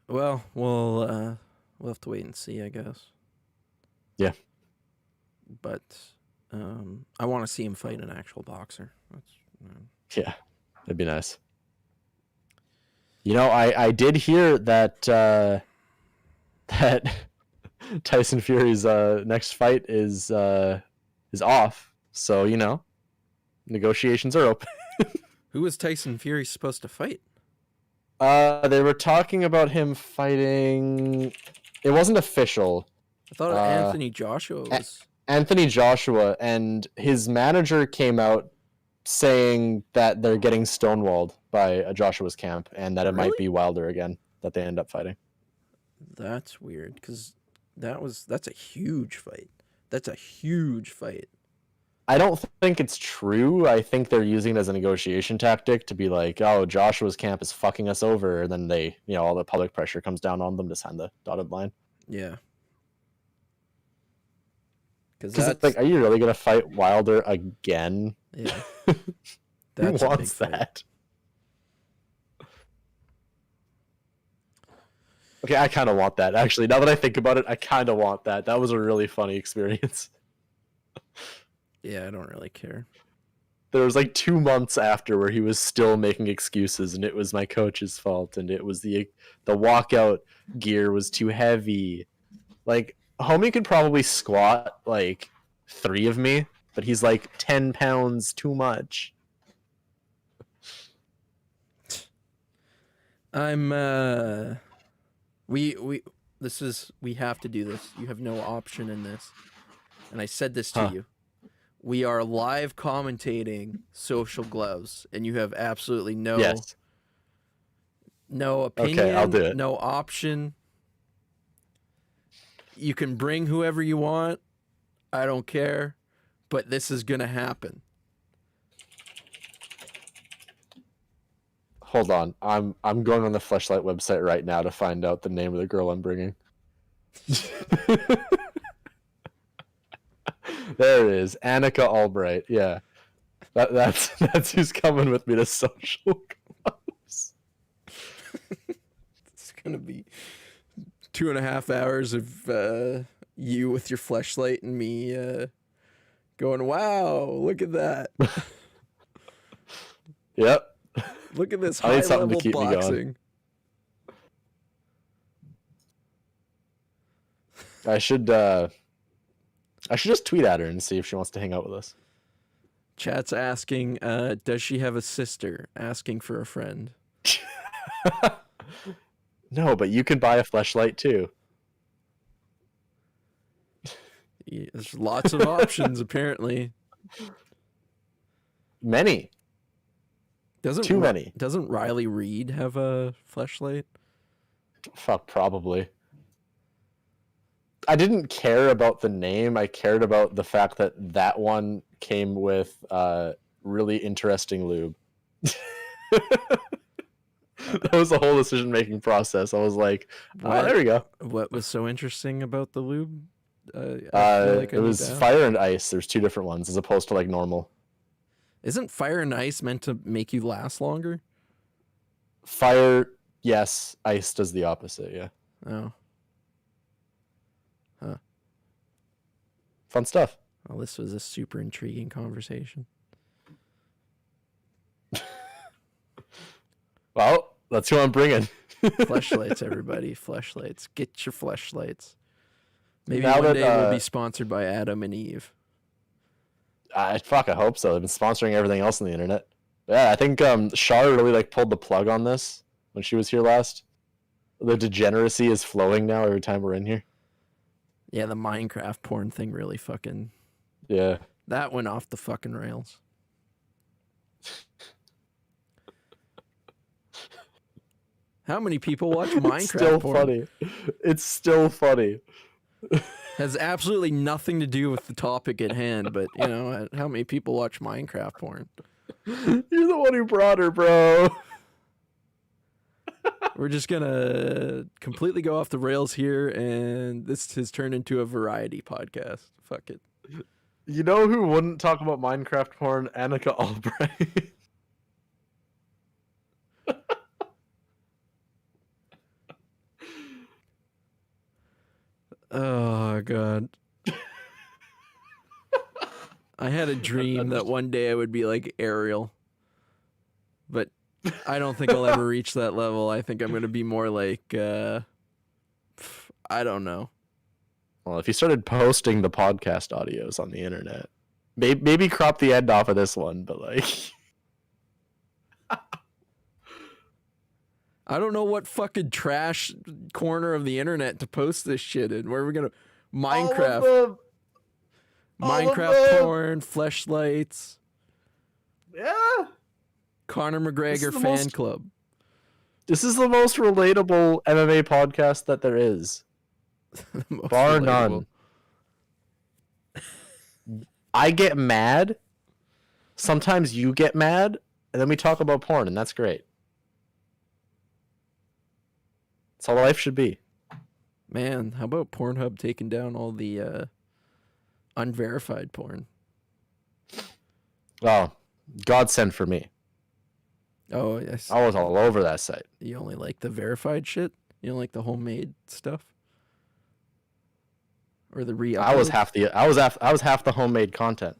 Well, we'll have to wait and see, I guess. Yeah. But I want to see him fight an actual boxer. Yeah, that'd be nice. You know, I did hear that that Tyson Fury's next fight is off. So, you know, negotiations are open. Who was Tyson Fury supposed to fight? They were talking about him fighting. It wasn't official. I thought Anthony Joshua was. Anthony Joshua, and his manager came out saying that they're getting stonewalled by Joshua's camp, and that it might be Wilder again that they end up fighting. That's weird, because that's a huge fight. That's a huge fight. I don't think it's true. I think they're using it as a negotiation tactic to be like, oh, Joshua's camp is fucking us over, and then they, you know, all the public pressure comes down on them to sign the dotted line. Yeah. Because it's like, are you really gonna fight Wilder again? Yeah. Who wants that? Okay, I kind of want that. Actually, now that I think about it, I kind of want that. That was a really funny experience. Yeah, I don't really care. There was like 2 months after where he was still making excuses, and it was my coach's fault, and it was the walkout gear was too heavy. Like, homie could probably squat like 3 of me, but he's like 10 pounds too much. I'm we have to do this. You have no option in this. And I said this to you. We are live commentating Social Gloves, and you have absolutely no opinion, okay, I'll do it. No option. You can bring whoever you want. I don't care, but this is gonna happen. Hold on, I'm going on the Fleshlight website right now to find out the name of the girl I'm bringing. There it is, Annika Albright. Yeah, that's who's coming with me to Social Gloves. It's gonna be 2.5 hours of you with your Fleshlight and me going, wow, look at that. Yep. Look at this high level boxing. I should just tweet at her and see if she wants to hang out with us. Chat's asking, does she have a sister? Asking for a friend. No, but you can buy a Fleshlight too. Yeah, there's lots of options, apparently. Many. Too many. Doesn't Riley Reid have a Fleshlight? Fuck, probably. I didn't care about the name. I cared about the fact that that one came with really interesting lube. That was the whole decision-making process. I was like, there we go. What was so interesting about the lube? It was fire and ice. There's 2 different ones as opposed to like normal. Isn't fire and ice meant to make you last longer? Fire, yes. Ice does the opposite, yeah. Oh. Huh. Fun stuff. Well, this was a super intriguing conversation. Well, that's who I'm bringing. Fleshlights, everybody. Fleshlights. Get your fleshlights. Maybe Now one that, day we'll be sponsored by Adam and Eve. I hope so. They've been sponsoring everything else on the internet. Yeah, I think Shar really like pulled the plug on this when she was here last. The degeneracy is flowing now every time we're in here. Yeah, the Minecraft porn thing really fucking... Yeah. That went off the fucking rails. How many people watch Minecraft It's still porn? funny. It's still funny. Has absolutely nothing to do with the topic at hand, but, you know, how many people watch Minecraft porn? You're the one who brought her, bro. We're just gonna completely go off the rails here, and this has turned into a variety podcast. Fuck it. You know who wouldn't talk about Minecraft porn? Annika Albright. Oh, God. I had a dream that one day I would be like Ariel, but I don't think I'll ever reach that level. I think I'm going to be more like, I don't know. Well, if you started posting the podcast audios on the internet, maybe crop the end off of this one, but like... I don't know what fucking trash corner of the internet to post this shit in. Where are we going to... Minecraft porn, fleshlights. Yeah. Conor McGregor fan club. This is the most relatable MMA podcast that there is. Bar none. I get mad. Sometimes you get mad, and then we talk about porn, and that's great. That's how life should be. Man, how about Pornhub taking down all the unverified porn? Oh, godsend for me. Oh, yes. I was all over that site. You only like the verified shit? You don't like the homemade stuff? Or the re-upload? I was half the homemade content.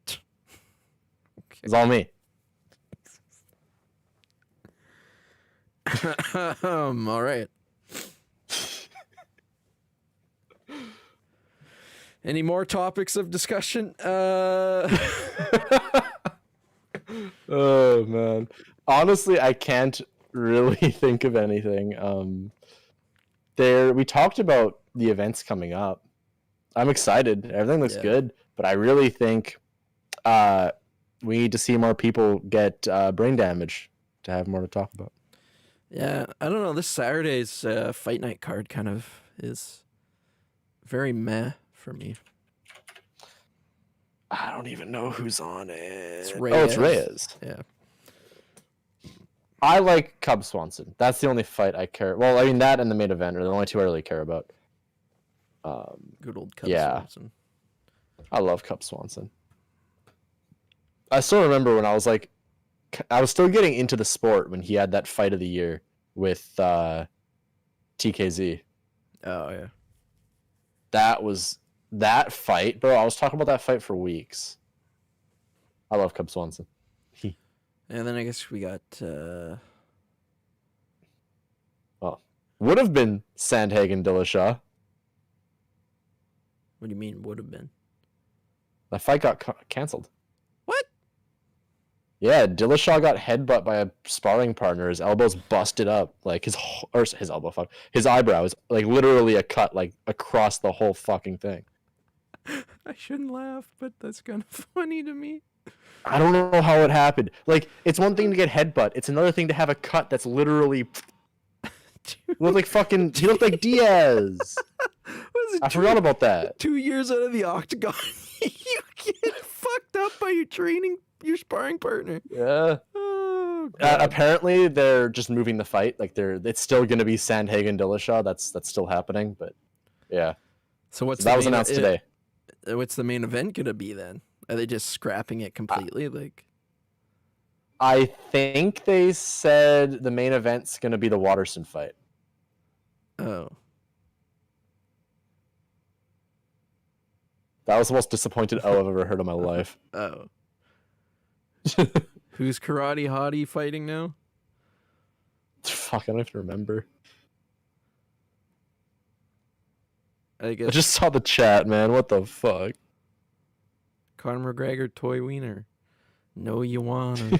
Okay. It's all me. All right. Any more topics of discussion? Oh man. Honestly, I can't really think of anything. We talked about the events coming up. I'm excited. Everything looks good, but I really think we need to see more people get brain damage to have more to talk about. Yeah, I don't know. This Saturday's fight night card kind of is very meh for me. I don't even know who's on it. It's Reyes. Oh, it's Reyes. Yeah. I like Cub Swanson. That's the only fight I care. Well, I mean, that and the main event are the only two I really care about. Good old Cub Swanson. I love Cub Swanson. I still remember when I was still getting into the sport when he had that fight of the year with TKZ. Oh, yeah. That fight, bro. I was talking about that fight for weeks. I love Cub Swanson. And then I guess we got... would have been Sandhagen Dillashaw. What do you mean would have been? That fight got canceled. What? Yeah, Dillashaw got headbutt by a sparring partner. His elbow's busted up, like his elbow. Fuck, his eyebrow is like literally a cut, like across the whole fucking thing. I shouldn't laugh, but that's kind of funny to me. I don't know how it happened. Like, it's one thing to get headbutt. It's another thing to have a cut that's literally... looked like fucking... He looked like Diaz. I forgot about that. 2 years out of the octagon, you get fucked up by your sparring partner. Yeah. Oh, apparently, they're just moving the fight. Like, it's still going to be Sandhagen Dillashaw. That's still happening, but yeah. So that was announced today. What's the main event going to be then? Are they just scrapping it completely? I think they said the main event's going to be the Watterson fight. Oh. That was the most disappointed "oh" I've ever heard in my life. Oh. Who's Karate Hottie fighting now? Fuck, I don't even remember. I I guess just saw the chat, man. What the fuck? Conor McGregor, Toy Wiener. No, you wanna.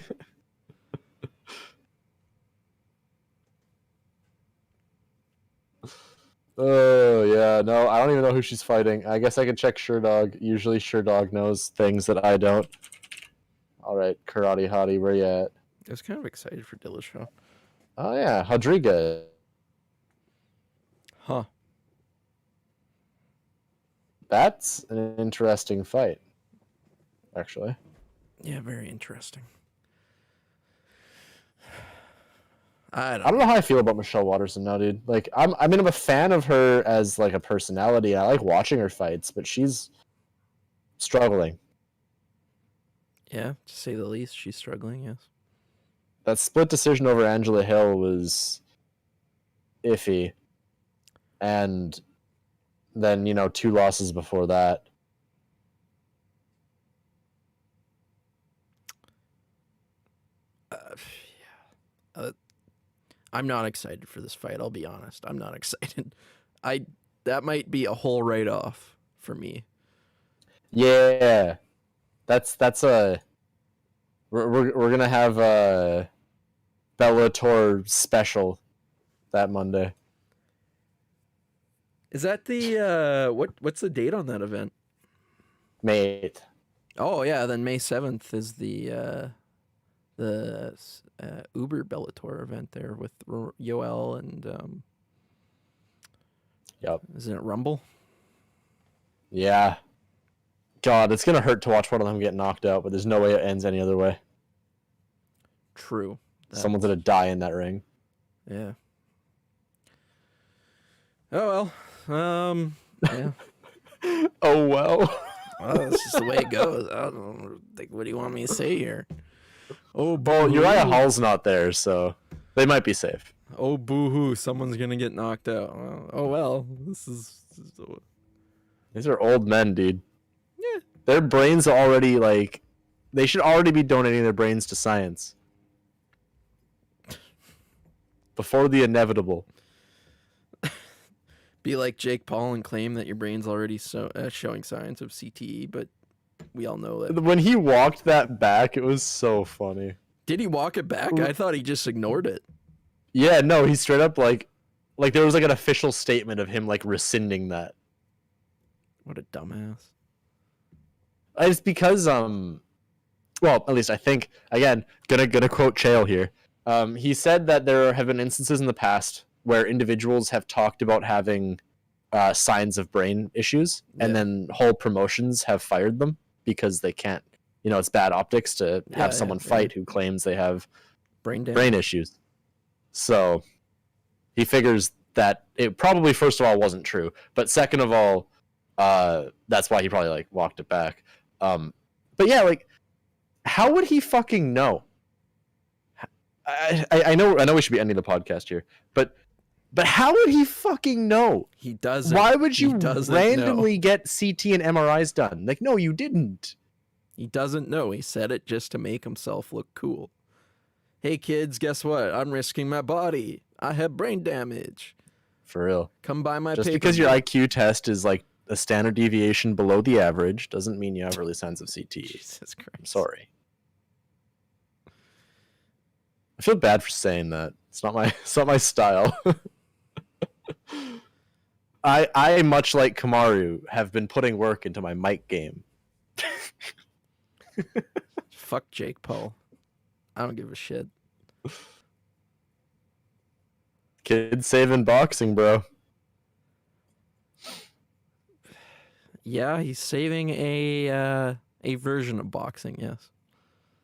Oh yeah, no, I don't even know who she's fighting. I guess I can check Sherdog. Usually Sherdog knows things that I don't. All right, Karate Hottie, where you at? I was kind of excited for Dillashaw. Oh yeah, Rodriguez. Huh. That's an interesting fight, actually. Yeah, very interesting. I I don't know how I feel about Michelle Waterson now, dude. Like, I'm a fan of her as like a personality. I like watching her fights, but she's struggling. Yeah, to say the least, she's struggling, yes. That split decision over Angela Hill was iffy, and then 2 losses before that. I'm not excited for this fight, I'll be honest. I'm not excited. That might be a whole write-off for me. Yeah, that's a we're gonna have a Bellator special that Monday. Is that the what's the date on that event? May 8th. Oh yeah, then May 7th is the Uber Bellator event there with Yoel and Yep. isn't it Rumble? Yeah. God, it's gonna hurt to watch one of them get knocked out, but there's no way it ends any other way. True. Someone's gonna die in that ring. Yeah. Oh well. Yeah. Oh well. Well, that's just the way it goes. I don't think. What do you want me to say here? Oh, Well, Uriah boo-hoo. Hall's not there, so they might be safe. Oh, boo-hoo. Someone's gonna get knocked out. Oh well. These are old men, dude. Yeah. Their brains are already like, they should already be donating their brains to science. Before the inevitable. Be like Jake Paul and claim that your brain's already showing signs of CTE, but we all know that. When he walked that back, it was so funny. Did he walk it back? I thought he just ignored it. Yeah, no, he straight up like there was like an official statement of him like rescinding that. What a dumbass. It's because well, at least I think, again, gonna quote Chael here. He said that there have been instances in the past where individuals have talked about having signs of brain issues, and then whole promotions have fired them because they can't. It's bad optics to have someone fight who claims they have brain issues. So he figures that it probably, first of all, wasn't true, but second of all, that's why he probably like walked it back. But yeah, like, how would he fucking know? I know we should be ending the podcast here, but how would he fucking know? He doesn't. Why would you randomly get CT and MRIs done? Like, no, you didn't. He doesn't know. He said it just to make himself look cool. Hey kids, guess what? I'm risking my body. I have brain damage. For real. Come buy my Just paper. because your IQ test is like a standard deviation below the average doesn't mean you have early signs of CT. Jesus Christ. I'm sorry. I feel bad for saying that. It's not my style. I much like Kamaru have been putting work into my mic game. Fuck Jake Paul. I don't give a shit. Kid saving boxing, bro. Yeah, he's saving a version of boxing, yes.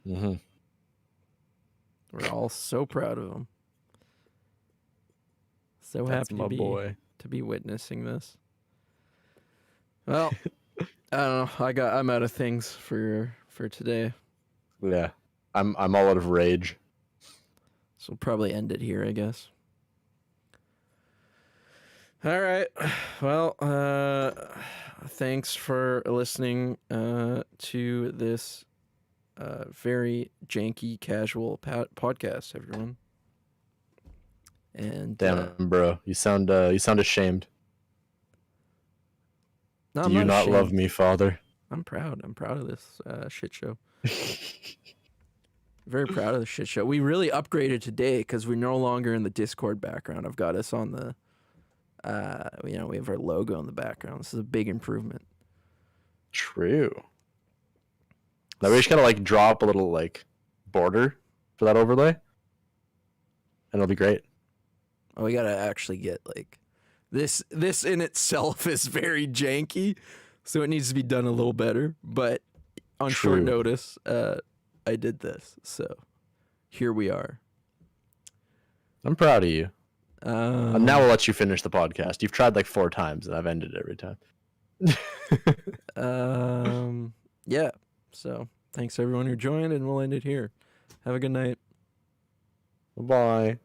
Mm-hmm. We're all so proud of him. So That's happy my boy. to be witnessing this. Well, I don't know. I'm out of things for today. Yeah. I'm all out of rage. So we'll probably end it here, I guess. All right. Well, thanks for listening to this very janky casual podcast, everyone. And Damn, bro, you sound ashamed. no, Do I'm you not ashamed. love me, Father? I'm proud. I'm proud of this shit show. Very proud of the shit show. We really upgraded today because we're no longer in the Discord background. I've got us on the, we have our logo in the background. This is a big improvement. True. Now we just gotta like drop a little like border for that overlay, and it'll be great. Oh, we gotta actually get like this. This in itself is very janky, so it needs to be done a little better. But on short True. notice, I did this, so here we are. I'm proud of you. And now we'll let you finish the podcast. You've tried like 4 times, and I've ended every time. Yeah. So thanks everyone who joined, and we'll end it here. Have a good night. Bye.